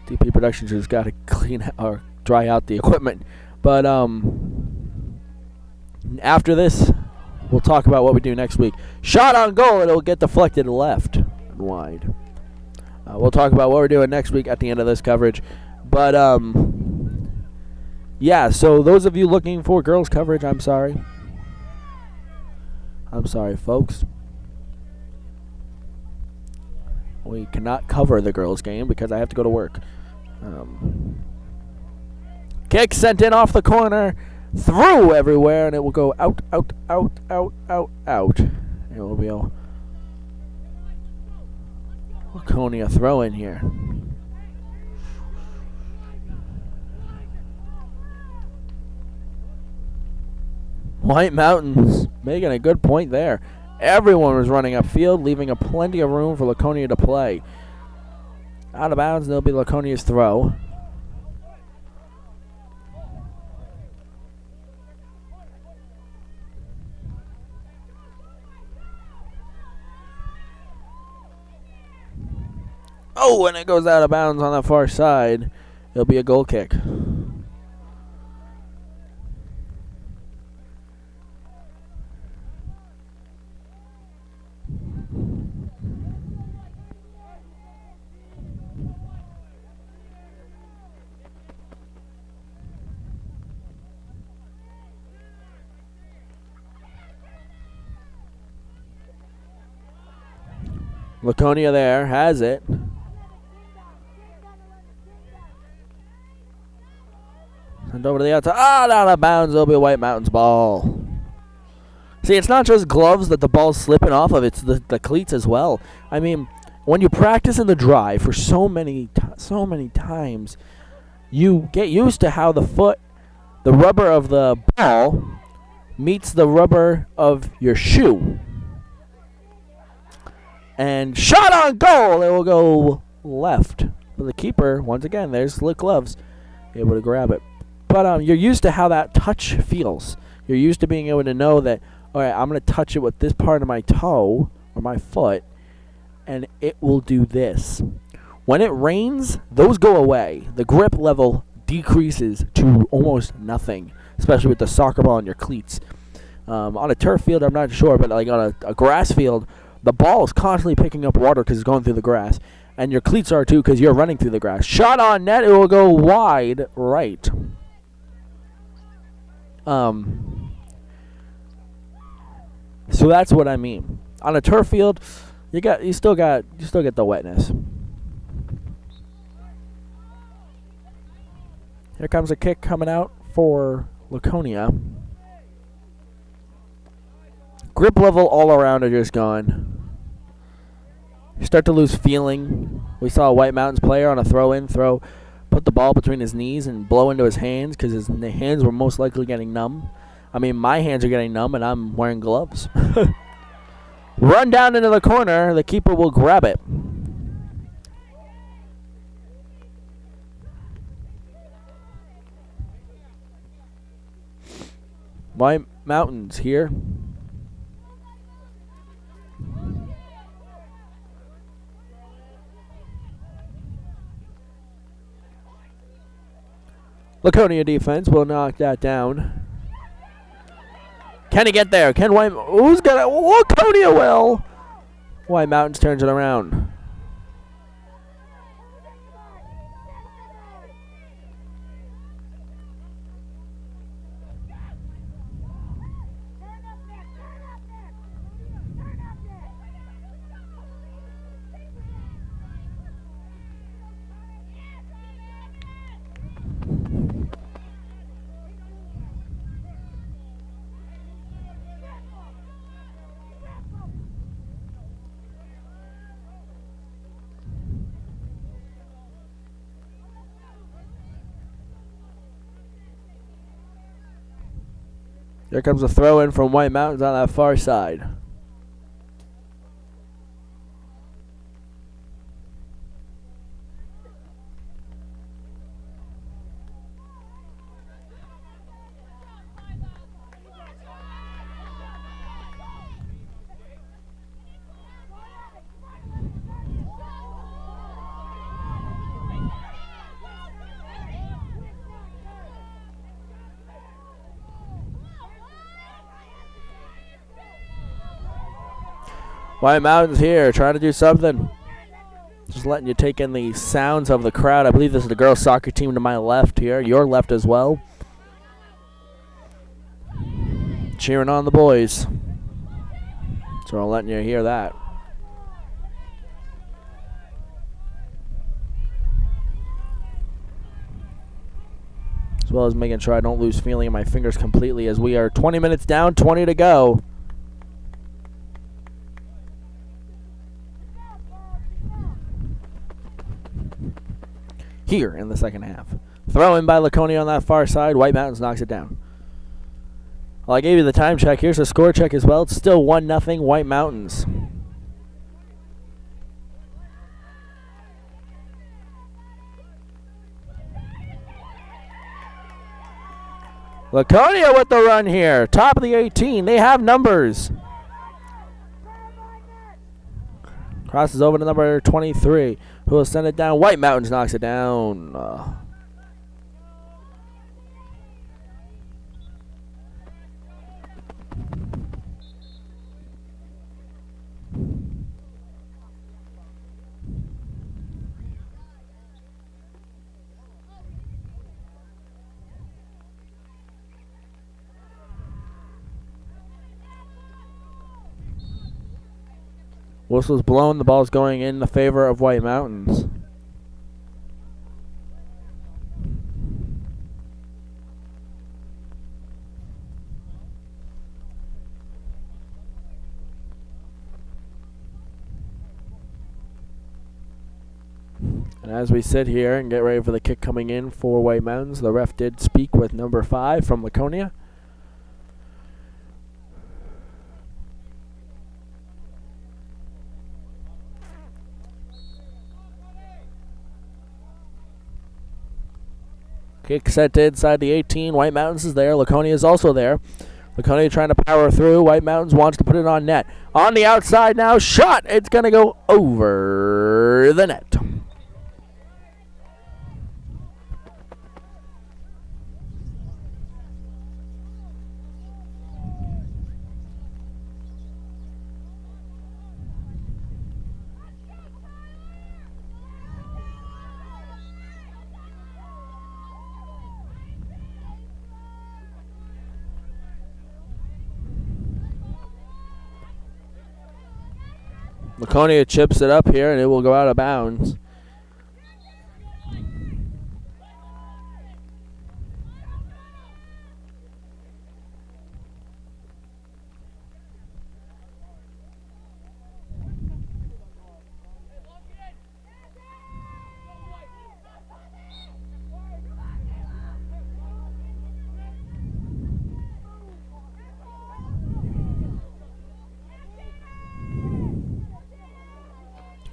DP Productions has got to clean or dry out the equipment. But after this, we'll talk about what we do next week. Shot on goal, and it'll get deflected left and wide. We'll talk about what we're doing next week at the end of this coverage. But, yeah, so those of you looking for girls coverage, I'm sorry. I'm sorry, folks. We cannot cover the girls' game because I have to go to work. Kick sent in off the corner, through everywhere, and it will go out, out, out, out, out, out. It will be a Laconia throw in here. White Mountains making a good point there. Everyone was running upfield, leaving a plenty of room for Laconia to play. Out of bounds, there'll be Laconia's throw. Oh, and it goes out of bounds on the far side. It'll be a goal kick. Laconia there has it. Sent over to the outside. Ah, out of bounds. It'll be White Mountains ball. See, it's not just gloves that the ball's slipping off of. It's the cleats as well. I mean, when you practice in the dry for so many times, you get used to how the rubber of the ball meets the rubber of your shoe. And shot on goal. It will go left. But the keeper, once again, there's slick gloves, able to grab it. But you're used to how that touch feels. You're used to being able to know that, all right, I'm going to touch it with this part of my toe or my foot, and it will do this. When it rains, those go away. The grip level decreases to almost nothing, especially with the soccer ball and your cleats. On a turf field, I'm not sure, but like on a grass field, the ball is constantly picking up water because it's going through the grass. And your cleats are too because you're running through the grass. Shot on net, it will go wide right. So that's what I mean. On a turf field, you still get the wetness. Here comes a kick coming out for Laconia. Grip level all around are just gone. You start to lose feeling. We saw a White Mountains player on a throw-in put the ball between his knees and blow into his hands because his hands were most likely getting numb. I mean, my hands are getting numb and I'm wearing gloves. Run down into the corner. The keeper will grab it. White Mountains here. Laconia defense will knock that down. Can he get there? Can White... Who's gonna... Laconia will! White Mountains turns it around. There comes a throw in from White Mountains on that far side. White Mountains here, trying to do something. Just letting you take in the sounds of the crowd. I believe this is the girls' soccer team to my left here. Your left as well. Cheering on the boys. So I'm letting you hear that. As well as making sure I don't lose feeling in my fingers completely as we are 20 minutes down, 20 to go. Here in the second half. Throw in by Laconia on that far side. White Mountains knocks it down. Well, I gave you the time check. Here's the score check as well. It's still 1-0 White Mountains. Laconia with the run here. Top of the 18. They have numbers. Crosses over to number 23, who will send it down. White Mountains knocks it down. Whistle's blown. The ball's going in the favor of White Mountains. And as we sit here and get ready for the kick coming in for White Mountains, the ref did speak with number 5 from Laconia. Kick set to inside the 18. White Mountains is there. Laconia is also there. Laconia trying to power through. White Mountains wants to put it on net. On the outside now. Shot. It's going to go over the net. Laconia chips it up here, and it will go out of bounds.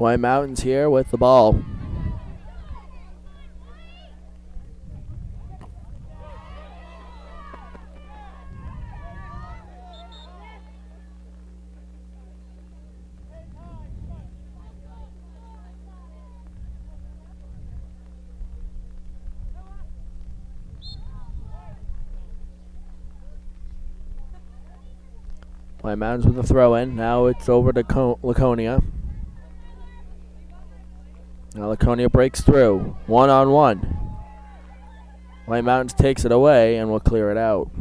White Mountains here with the ball. White Mountains with a throw in. Now it's over to Laconia. Now Laconia breaks through. 1-on-1. White Mountains takes it away and will clear it out.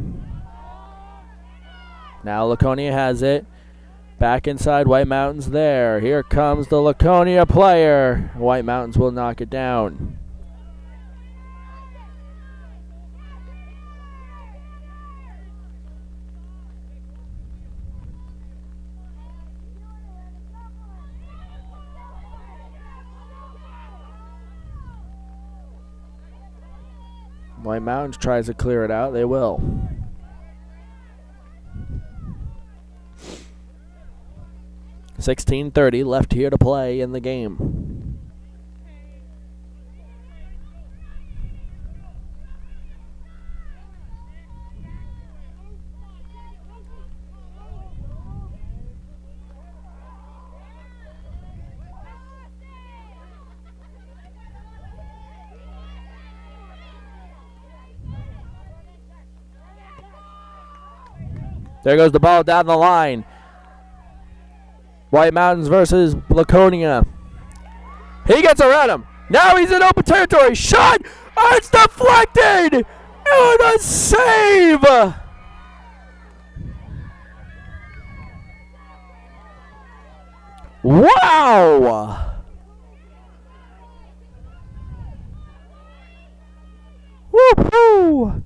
Now Laconia has it. Back inside White Mountains there. Here comes the Laconia player. White Mountains will knock it down. White Mountains tries to clear it out. They will. $16:30 left here to play in the game. There goes the ball down the line. White Mountains versus Laconia. He gets around him. Now he's in open territory. Shot! Oh, it's deflected! And a save! Wow! Woo-hoo!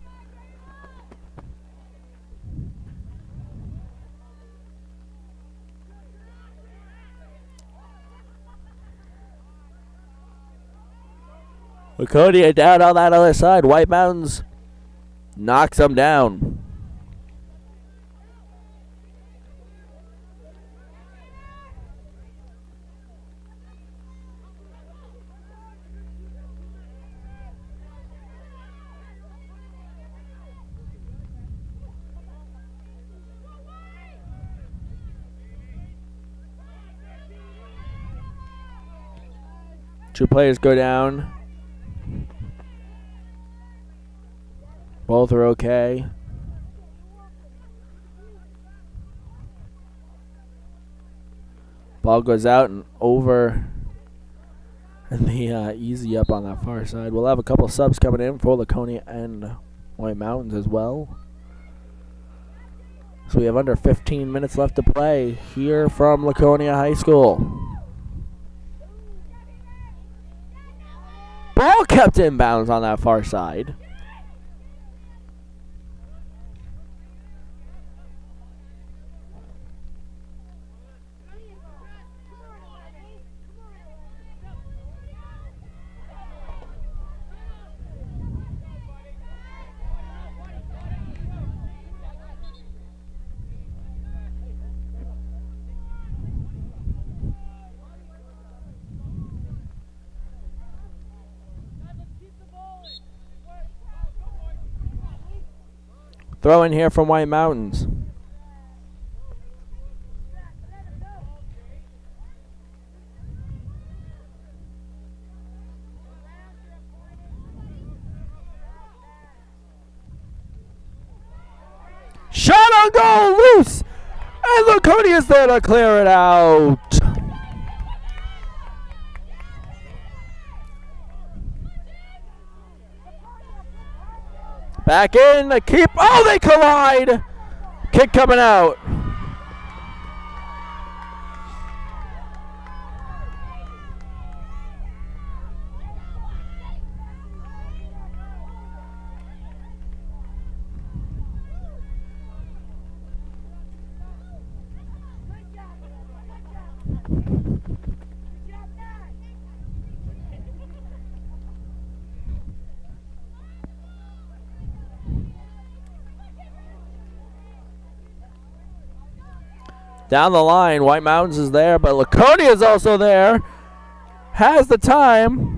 Laconia down on that other side. White Mountains knocks them down. Two players go down. Both are okay. Ball goes out and over. And the easy up on that far side. We'll have a couple subs coming in for Laconia and White Mountains as well. So we have under 15 minutes left to play here from Laconia High School. Ball kept in bounds on that far side. Throw in here from White Mountains. Shot on goal, loose! And Laconia's there to clear it out. Back in, the keep. Oh, they collide. Kick coming out. Down the line, White Mountains is there, but Laconia is also there. has the time.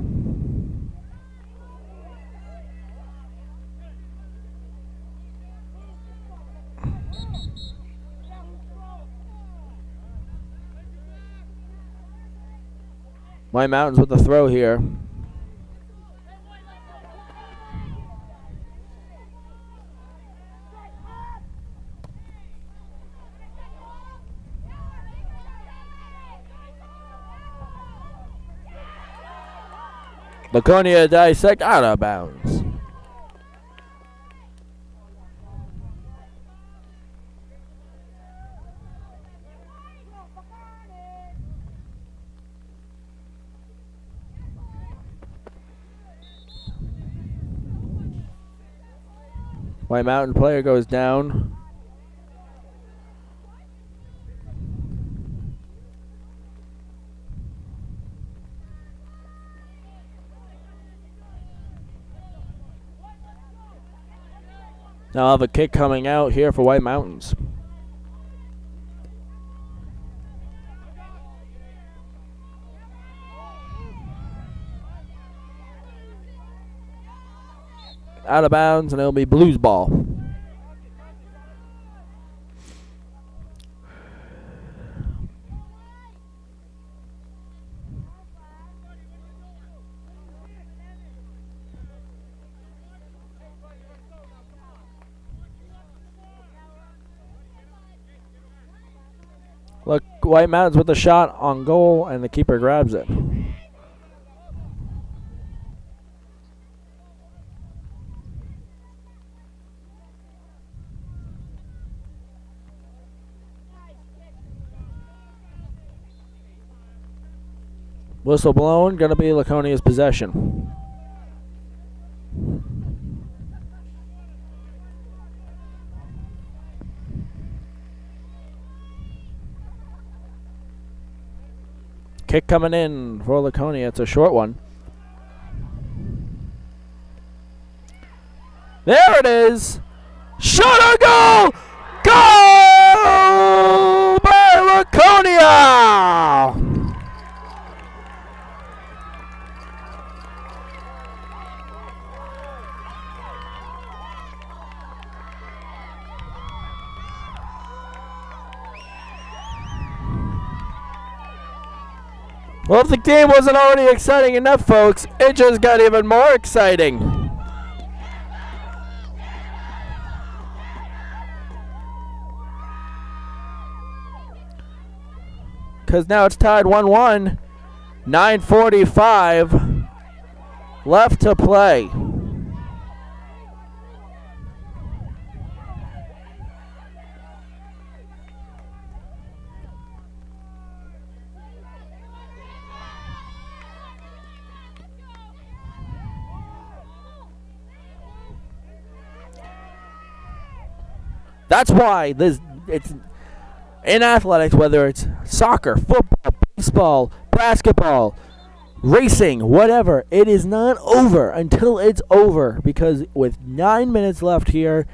White Mountains with the throw here. Laconia dissect out of bounds. White Mountain player goes down. Now I'll have a kick coming out here for White Mountains. Out of bounds, and it'll be Blues ball. Look, White Mountains with the shot on goal, and the keeper grabs it. Whistle blown, going to be Laconia's possession. Kick coming in for Laconia. It's a short one. There it is. Shot on goal! Goal by Laconia! Well, if the game wasn't already exciting enough, folks, it just got even more exciting. Because now it's tied 1-1. 9:45 left to play. That's why it's in athletics, whether it's soccer, football, baseball, basketball, racing, whatever, it is not over until it's over, because with 9 minutes left here,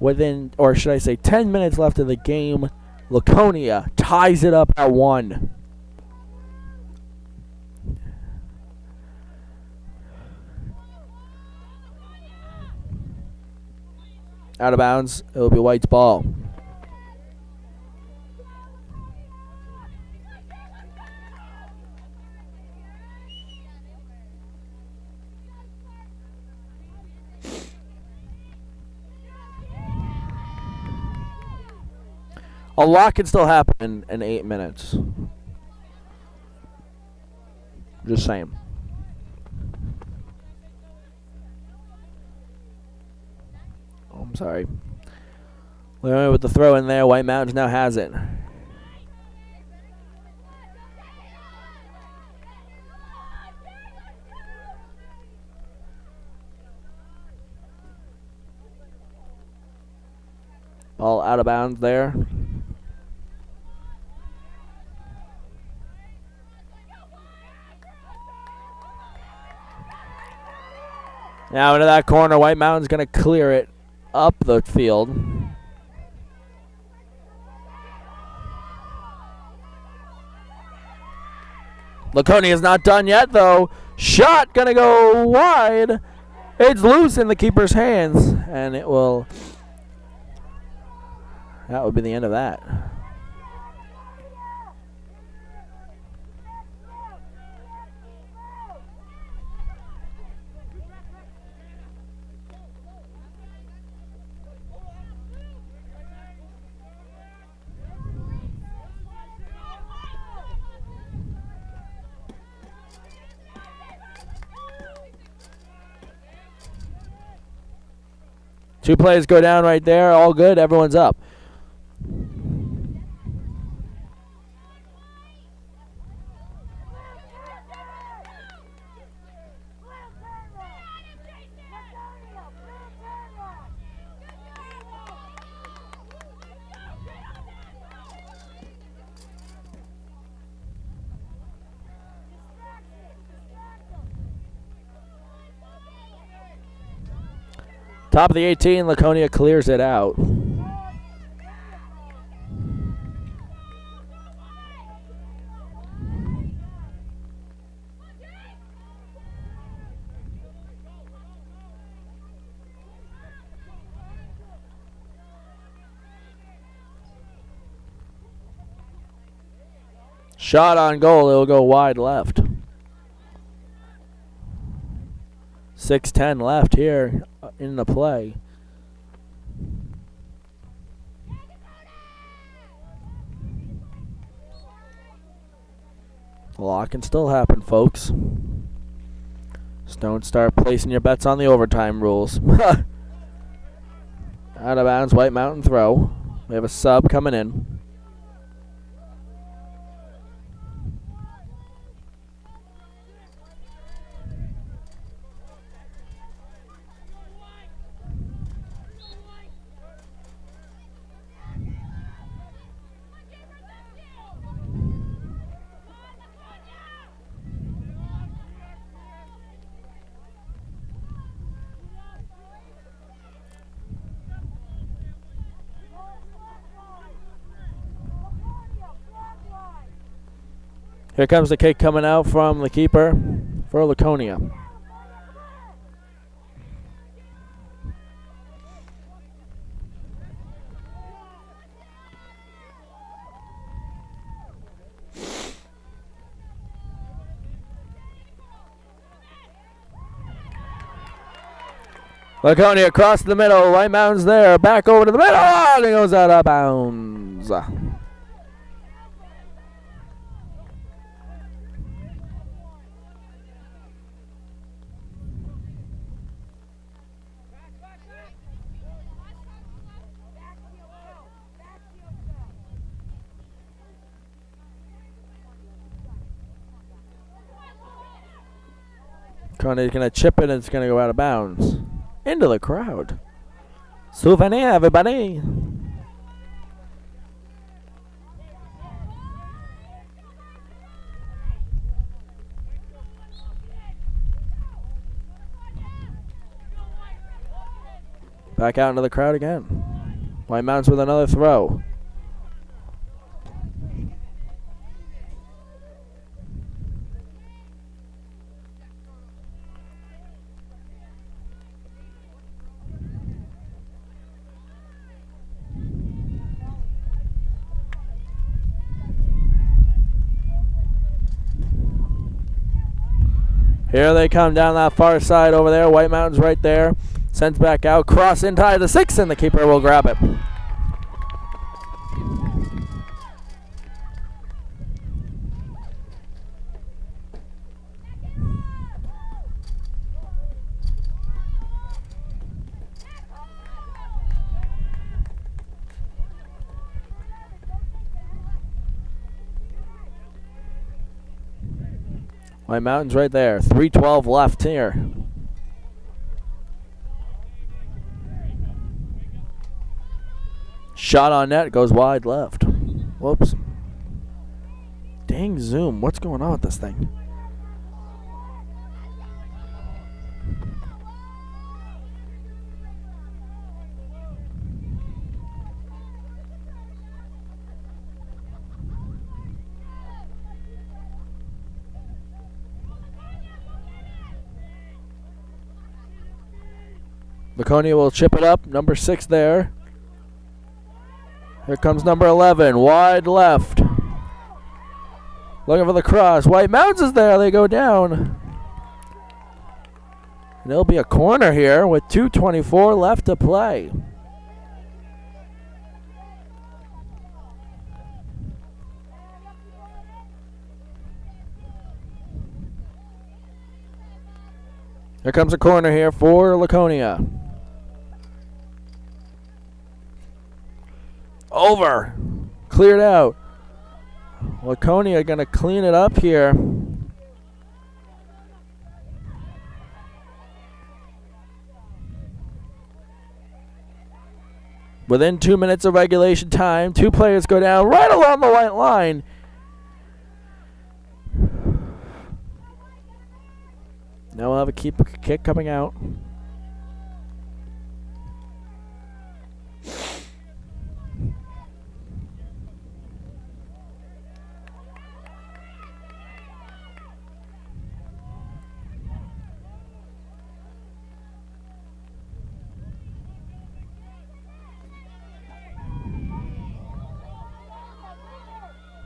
or should I say 10 minutes left of the game, Laconia ties it up at 1. Out of bounds, it'll be White's ball. A lot can still happen in 8 minutes. Just saying. Oh, I'm sorry. With the throw in there, White Mountains now has it. Ball out of bounds there. Now into that corner, White Mountain's going to clear it up the field. Laconia is not done yet, though. Shot gonna go wide. It's loose in the keeper's hands, and it will. That would be the end of that. Two plays go down right there. All good. Everyone's up. Top of the 18, Laconia clears it out. Shot on goal, it'll go wide left. 6:10 left here in the play. A lot can still happen, folks. Just don't start placing your bets on the overtime rules. Out of bounds, White Mountain throw. We have a sub coming in. Here comes the kick coming out from the keeper for Laconia. Laconia across the middle. White Mountain's there. Back over to the middle. And it goes out of bounds. Laconia going to chip it and it's going to go out of bounds. Into the crowd. Souvenir, everybody. Back out into the crowd again. White Mountains with another throw. Here they come down that far side over there. White Mountains right there. Sends back out. Cross inside the 6, and the keeper will grab it. White Mountains right there. 3:12 left here. Shot on net, goes wide left. Whoops. Dang Zoom, what's going on with this thing? Laconia will chip it up. Number 6 there. Here comes number 11. Wide left. Looking for the cross. White Mountains is there. They go down. And it'll be a corner here with 2:24 left to play. Here comes a corner here for Laconia. Over. Cleared out. Laconia going to clean it up here. Within 2 minutes of regulation time, 2 players go down right along the white line. Now we'll have a kick coming out.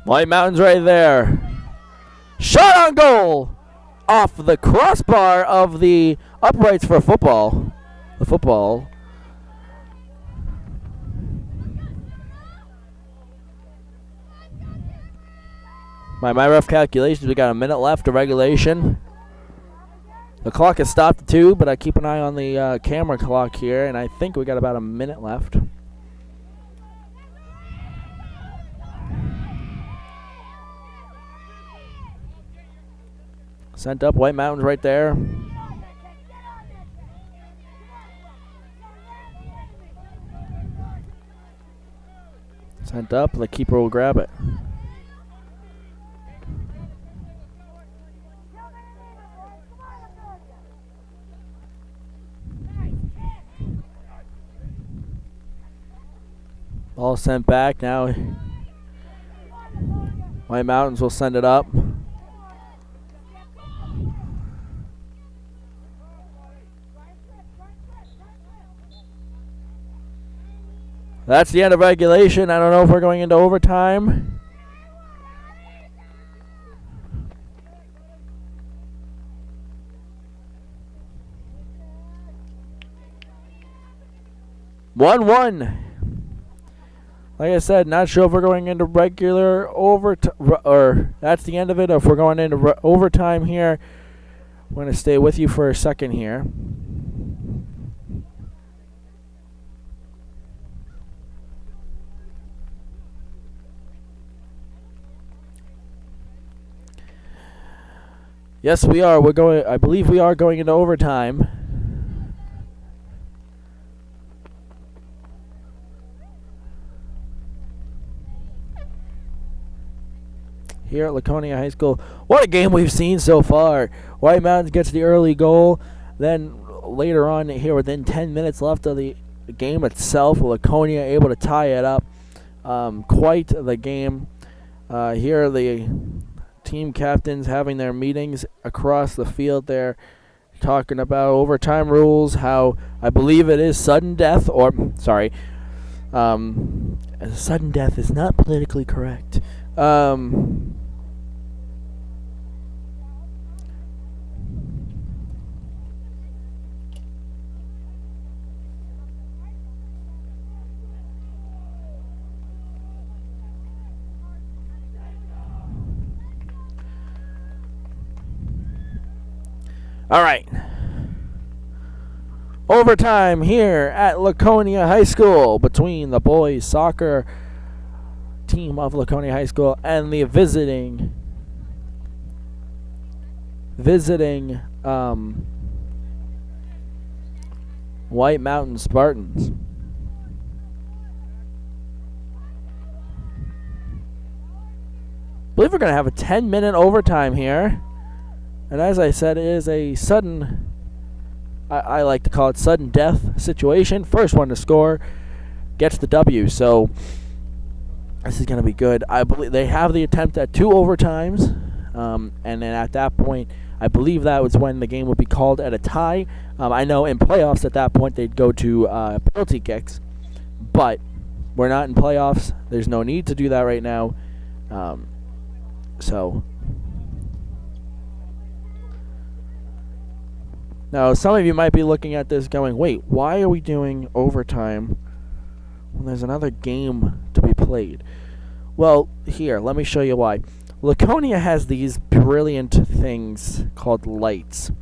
White Mountains right there. Shot on goal! Off the crossbar of the uprights for football. The football. By my rough calculations, we got a minute left of regulation. The clock has stopped at 2, but I keep an eye on the camera clock here, and I think we got about a minute left. Sent up, White Mountains right there. Sent up, the keeper will grab it. Ball sent back, now White Mountains will send it up. That's the end of regulation. I don't know if we're going into overtime. One. Like I said, not sure if we're going into regular overtime, or that's the end of it, or if we're going into overtime here. I'm going to stay with you for a second here. Yes, we are. I believe we are going into overtime. Here at Laconia High School. What a game we've seen so far. White Mountains gets the early goal. Then later on here, within 10 minutes left of the game itself, Laconia able to tie it up. Quite the game. Here are the team captains having their meetings across the field there, talking about overtime rules, how I believe it is sudden death, or sorry, sudden death is not politically correct. All right. Overtime here at Laconia High School between the boys soccer team of Laconia High School and the visiting White Mountain Spartans. I believe we're going to have a 10-minute overtime here. And as I said, it is a sudden, I like to call it sudden death situation. First one to score gets the W. So this is going to be good. I believe they have the attempt at 2 overtimes. And then at that point, I believe that was when the game would be called at a tie. I know in playoffs at that point they'd go to penalty kicks, but we're not in playoffs. There's no need to do that right now. So now some of you might be looking at this going, wait, why are we doing overtime when there's another game to be played? Well, here, let me show you why. Laconia has these brilliant things called lights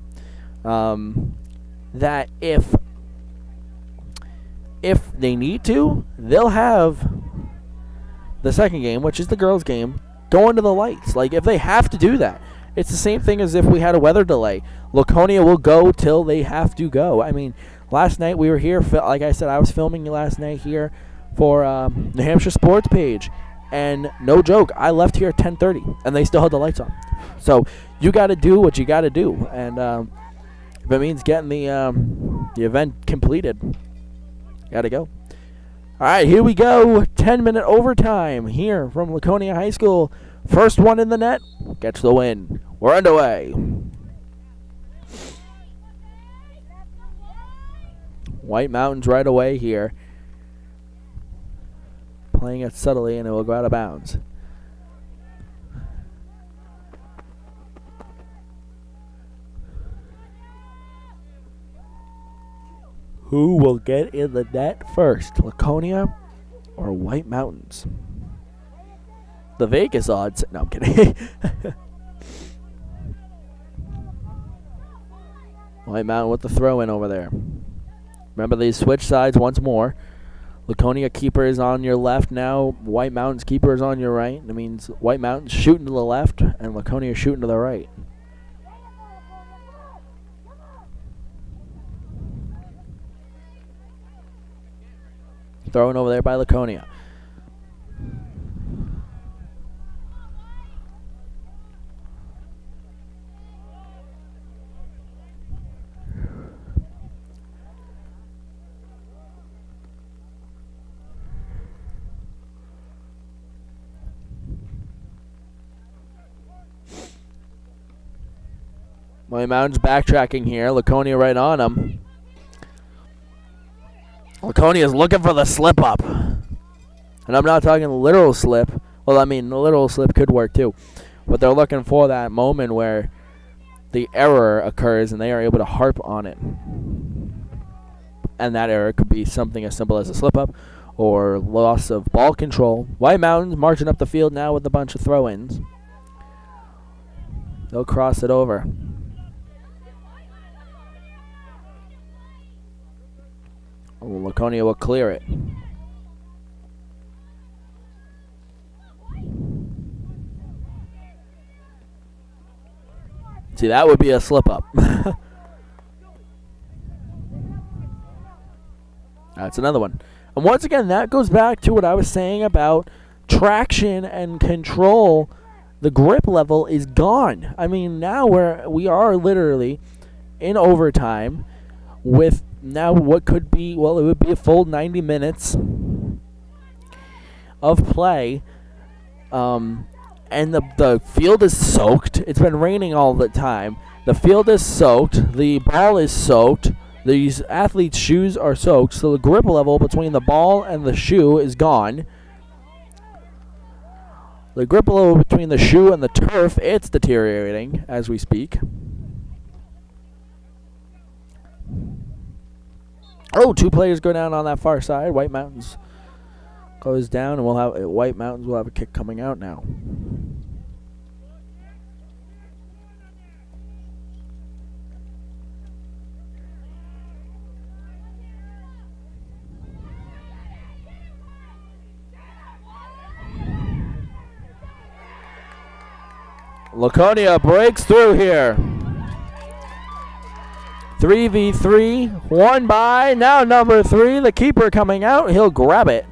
that if they need to, they'll have the second game, which is the girls' game, go into the lights. Like, if they have to do that. It's the same thing as if we had a weather delay. Laconia will go till they have to go. I mean, last night we were here, like I said, I was filming last night here for New Hampshire Sports Page. And no joke, I left here at 10:30, and they still had the lights on. So you got to do what you got to do, and if it means getting the event completed, got to go. All right, here we go. 10-minute overtime here from Laconia High School. First one in the net gets the win. We're underway. White Mountains right away here. Playing it subtly, and it will go out of bounds. Who will get in the net first, Laconia or White Mountains? The Vegas odds. No, I'm kidding. White Mountain with the throw in over there. Remember, they switch sides once more. Laconia keeper is on your left now. White Mountains keeper is on your right. That means White Mountains shooting to the left and Laconia shooting to the right. Thrown over there by Laconia. White Mountains backtracking here. Laconia right on him. Laconia is looking for the slip up. And I'm not talking literal slip. Well, I mean, the literal slip could work too. But they're looking for that moment where the error occurs and they are able to harp on it. And that error could be something as simple as a slip up or loss of ball control. White Mountains marching up the field now with a bunch of throw-ins. They'll cross it over. Laconia will clear it. See, that would be a slip-up. That's another one. And once again, that goes back to what I was saying about traction and control. The grip level is gone. I mean, now we are literally in overtime with now what could be, well, it would be a full 90 minutes of play. And the field is soaked. It's been raining all the time. The field is soaked. The ball is soaked. These athletes' shoes are soaked. So the grip level between the ball and the shoe is gone. The grip level between the shoe and the turf, it's deteriorating as we speak. Oh, two players go down on that far side. White Mountains goes down, and White Mountains will have a kick coming out now. Laconia breaks through here. 3v3, one by, now number 3, the keeper coming out, he'll grab it.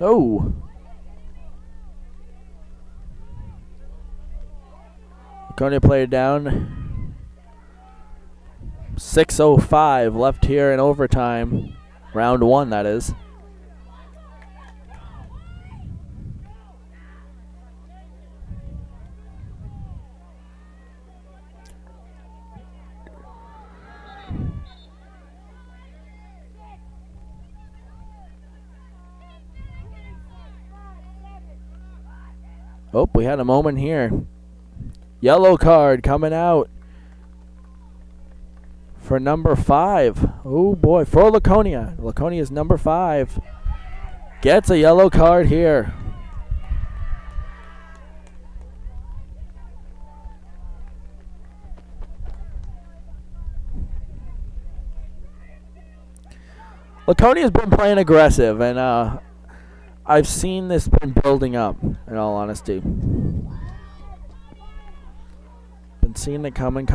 Oh. Laconia played down. 6:05 left here in overtime. Round 1, that is. Oh, we had a moment here. Yellow card coming out for number 5. Oh boy, for Laconia. Laconia's number 5 gets a yellow card here. Laconia's been playing aggressive, and I've seen this been building up, in all honesty. Been seeing it coming.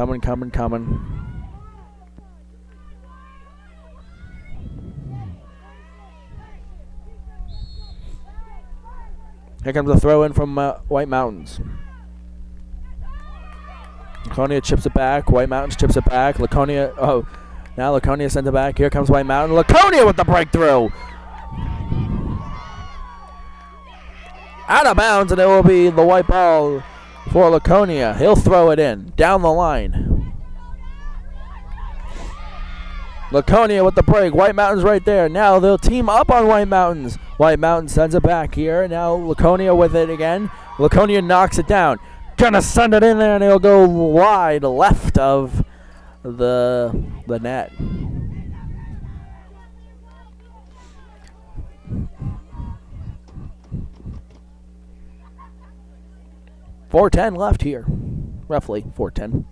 Here comes a throw in from White Mountains. Laconia chips it back. White Mountains chips it back. Laconia, now Laconia sends it back. Here comes White Mountain. Laconia with the breakthrough. Out of bounds, and it will be the white ball for Laconia. He'll throw it in, down the line. Laconia with the break. White Mountains right there. Now they'll team up on White Mountains. White Mountains sends it back here. Now Laconia with it again. Laconia knocks it down. Gonna send it in there, and it'll go wide left of the net. 4:10 left here. Roughly 4:10.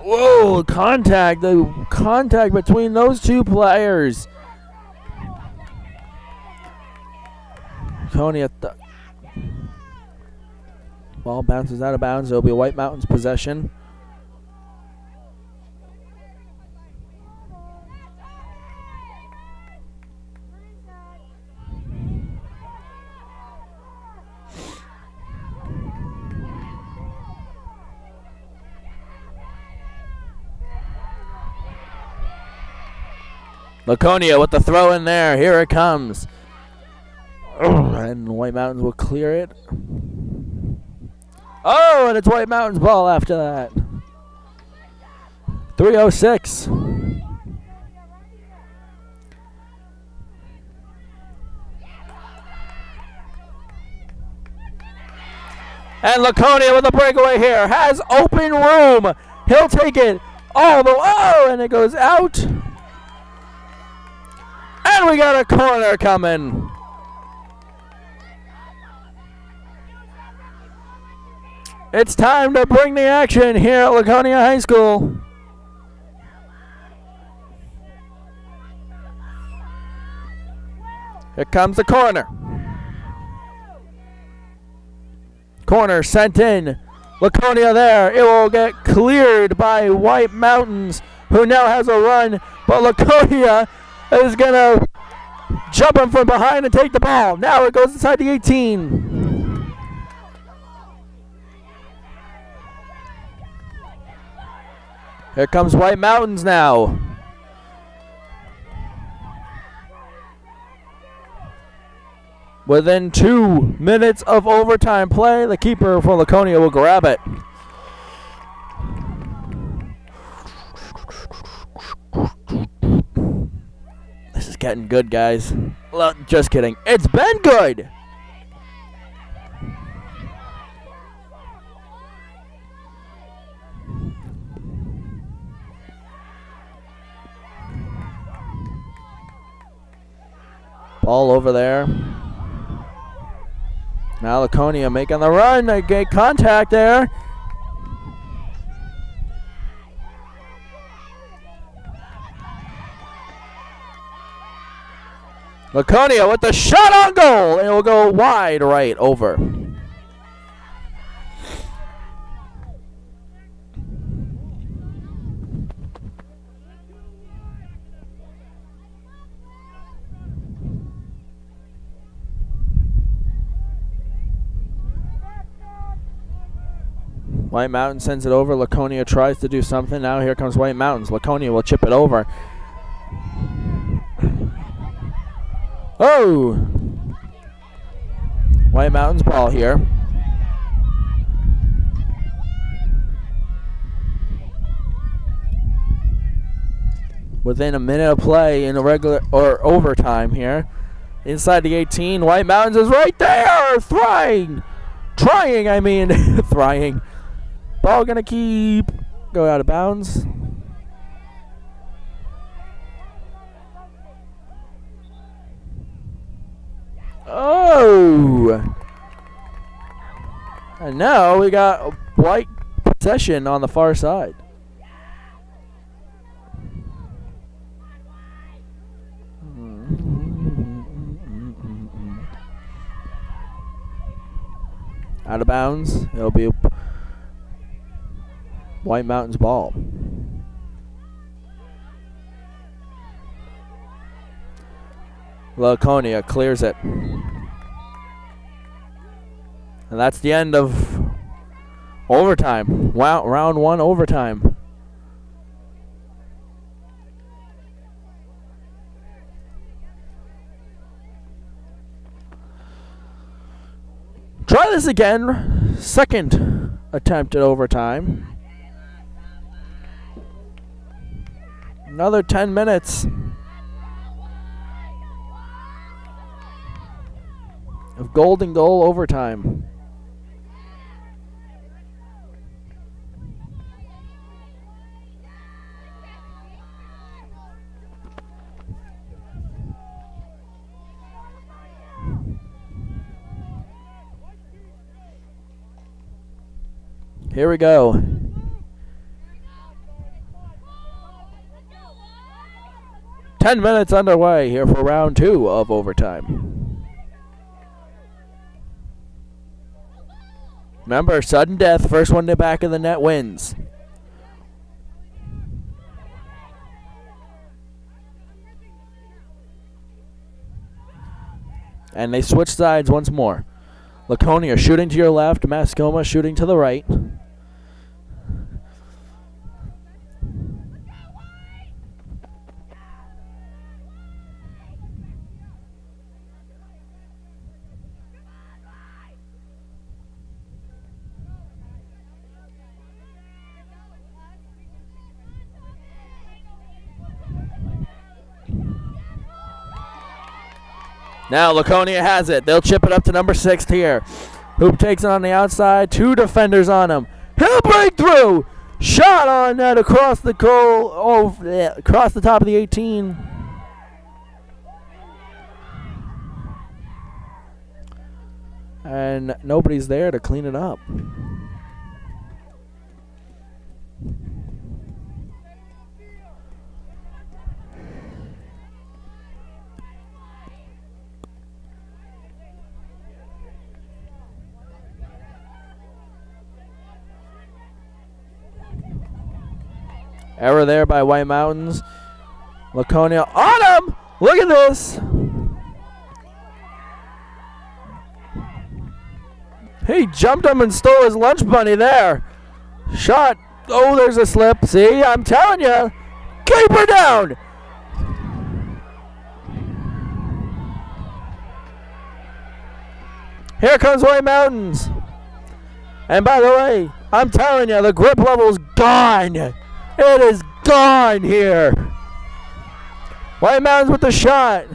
Whoa, contact. The contact between those two players. Tony at the ball bounces out of bounds. It'll be White Mountains possession. Laconia with the throw in there. Here it comes. And White Mountains will clear it. Oh, and it's White Mountains ball after that. 3:06. And Laconia with a breakaway here. Has open room. He'll take it all the way. Oh, and it goes out. And we got a corner coming. It's time to bring the action here at Laconia High School. Here comes the corner. Corner sent in. Laconia there. It will get cleared by White Mountains, who now has a run. But Laconia is going to jump him from behind and take the ball. Now it goes inside the 18. Here comes White Mountains now. Within 2 minutes of overtime play, the keeper for Laconia will grab it. This is getting good, guys. Just kidding. It's been good. Ball over there. Now Laconia making the run. They get contact there. Laconia with the shot on goal, and it will go wide right over. White Mountain sends it over. Laconia tries to do something. Now here comes White Mountains. Laconia will chip it over. Oh! White Mountains ball here. Within a minute of play in a regular or overtime here. Inside the 18, White Mountains is right there! Trying, trying. Ball gonna go out of bounds. Oh! And now we got White possession on the far side. Out of bounds. It'll be White Mountains ball. Laconia clears it. And that's the end of overtime. Wow, round one overtime. Try this again. Second attempt at overtime. Another 10 minutes of golden goal overtime. Here we go. Ten minutes underway here for round two of overtime. Remember, sudden death, first one to back of the net wins. And they switch sides once more. Laconia shooting to your left, Mascoma shooting to the right. Now Laconia has it. They'll chip it up to number 6 here. Hoop takes it on the outside. 2 defenders on him. He'll break through. Shot on net across the goal. Across the top of the 18. And nobody's there to clean it up. Error there by White Mountains. Laconia on him! Look at this! He jumped him and stole his lunch bunny there. Shot. Oh, there's a slip. See, I'm telling you. Keep her down! Here comes White Mountains. And by the way, I'm telling you, the grip level's gone. It is gone here. White Mountains with the shot.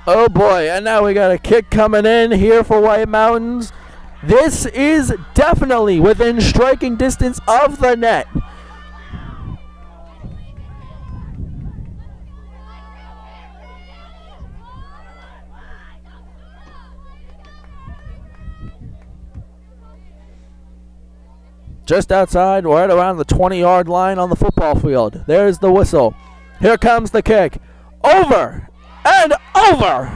Oh boy, and now we got a kick coming in here for White Mountains. This is definitely within striking distance of the net. just outside, right around the 20-yard line on the football field. There's the whistle. Here comes the kick. Over and over.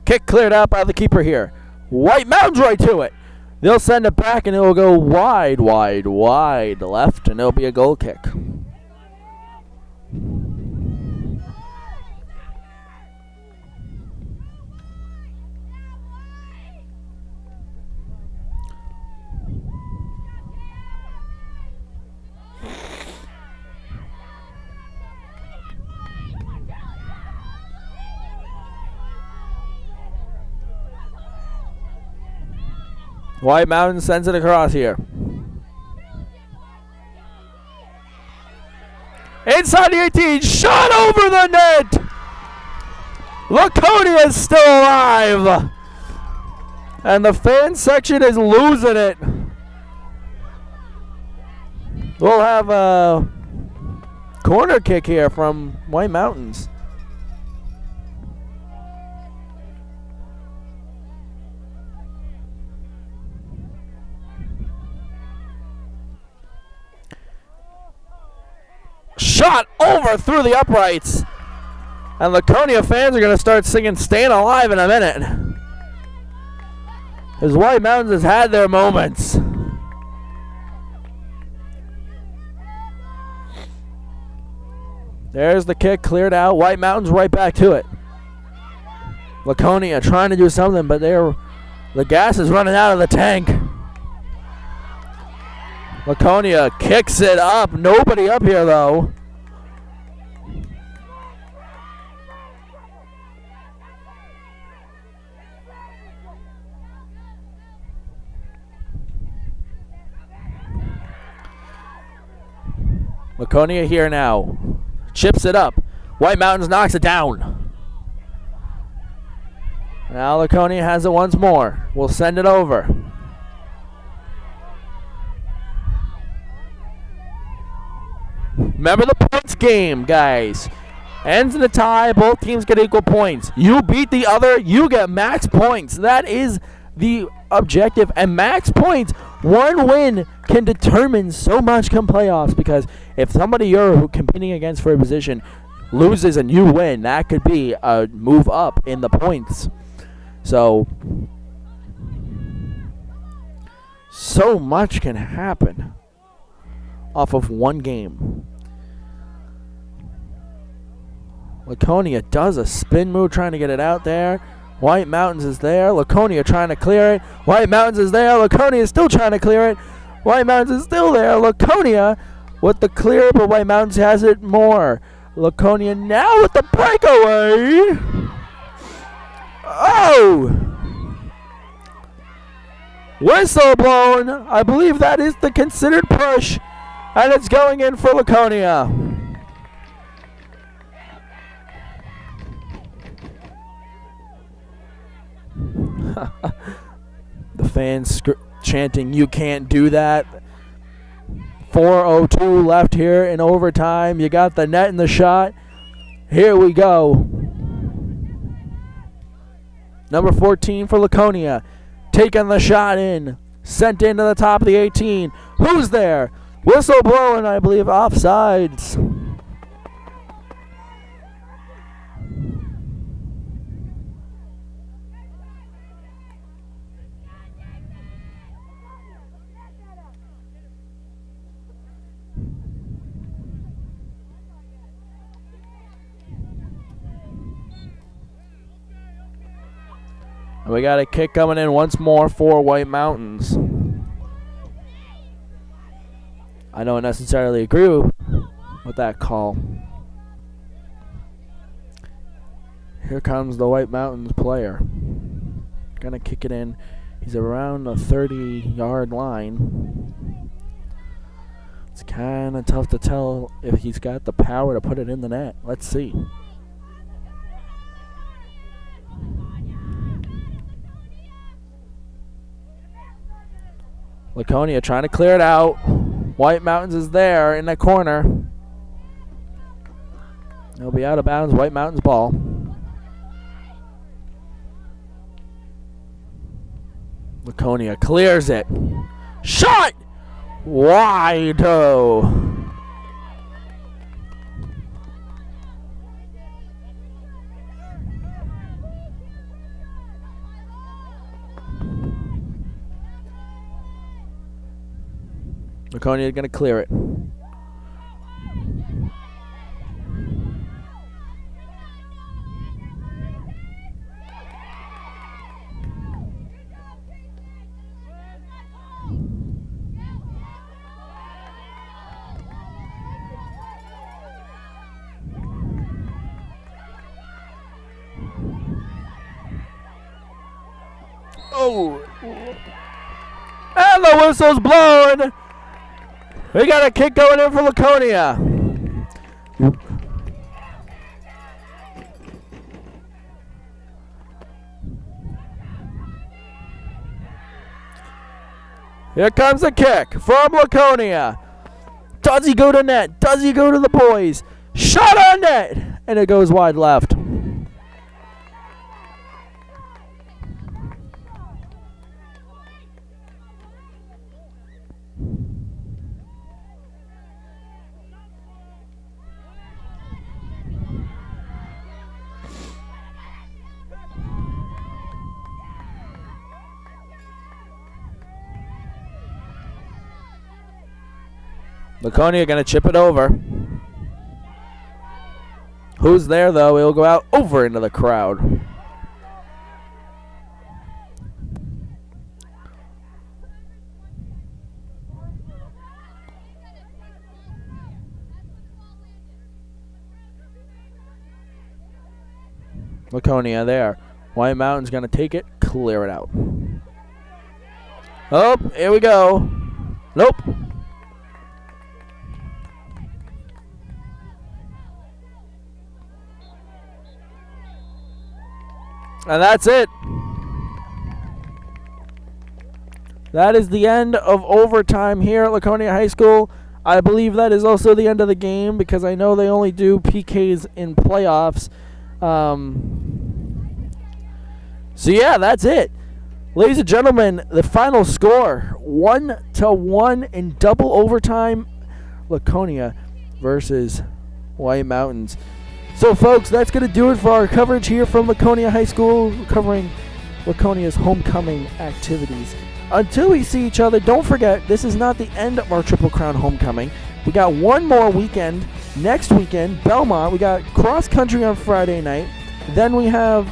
Kick cleared out by the keeper here. White Mountains right to it. They'll send it back, and it will go wide, wide, wide left, and it'll be a goal kick. White Mountain sends it across here. Inside the 18, shot over the net. Laconia is still alive. And the fan section is losing it. We'll have a corner kick here from White Mountains. Shot over through the uprights. And Laconia fans are going to start singing Staying Alive in a minute. As White Mountains has had their moments. There's the kick cleared out. White Mountains right back to it. Laconia trying to do something, but the gas is running out of the tank. Laconia kicks it up. Nobody up here, though. Laconia here now. Chips it up. White Mountains knocks it down. Now Laconia has it once more. We'll send it over. Remember the points game, guys. Ends in a tie. Both teams get equal points. You beat the other, you get max points. That is the objective. And max points, one win can determine so much come playoffs, because if somebody you're competing against for a position loses and you win, that could be a move up in the points. So much can happen off of one game. Laconia does a spin move trying to get it out there. White Mountains is there. Laconia trying to clear it. White Mountains is there. Laconia is still trying to clear it. White Mountains is still there. Laconia with the clear, but White Mountains has it more. Laconia now with the breakaway. Oh! Whistle blown. I believe that is the considered push. And it's going in for Laconia. The fans chanting, "You can't do that." 4:02 left here in overtime. You got the net and the shot. Here we go. Number 14 for Laconia. Taking the shot in. Sent into the top of the 18. Who's there? Whistle blowing, I believe, offsides. And we got a kick coming in once more for White Mountains. I don't necessarily agree with that call. Here comes the White Mountains player. Gonna kick it in. He's around the 30-yard line. It's kind of tough to tell if he's got the power to put it in the net. Let's see. Laconia trying to clear it out. White Mountains is there in that corner. They'll be out of bounds. White Mountains ball. Laconia clears it. Shot! Wide. Laconia going to clear it. Oh! And the whistle's blown! We got a kick going in for Laconia. Here comes the kick from Laconia. Does he go to net? Does he go to the boys? Shot on net! And it goes wide left. Laconia going to chip it over. Who's there, though? He'll go out over into the crowd. Laconia there. White Mountain's going to take it, clear it out. Oh, here we go. Nope. And that's it. That is the end of overtime here at Laconia High School. I believe that is also the end of the game because I know they only do PKs in playoffs. So yeah, that's it. Ladies and gentlemen, the final score, 1-1 in double overtime. Laconia versus White Mountains. So, folks, that's going to do it for our coverage here from Laconia High School, covering Laconia's homecoming activities. Until we see each other, don't forget, this is not the end of our Triple Crown homecoming. We got one more weekend. Next weekend, Belmont. We got cross-country on Friday night. Then we have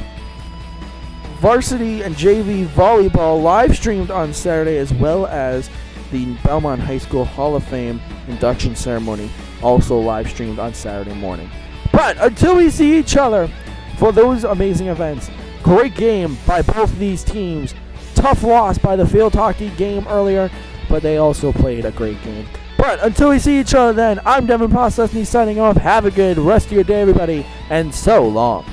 varsity and JV volleyball live-streamed on Saturday, as well as the Belmont High School Hall of Fame induction ceremony, also live-streamed on Saturday morning. But until we see each other for those amazing events, great game by both these teams. Tough loss by the field hockey game earlier, but they also played a great game. But until we see each other then, I'm Devin Postesny signing off. Have a good rest of your day, everybody, and so long.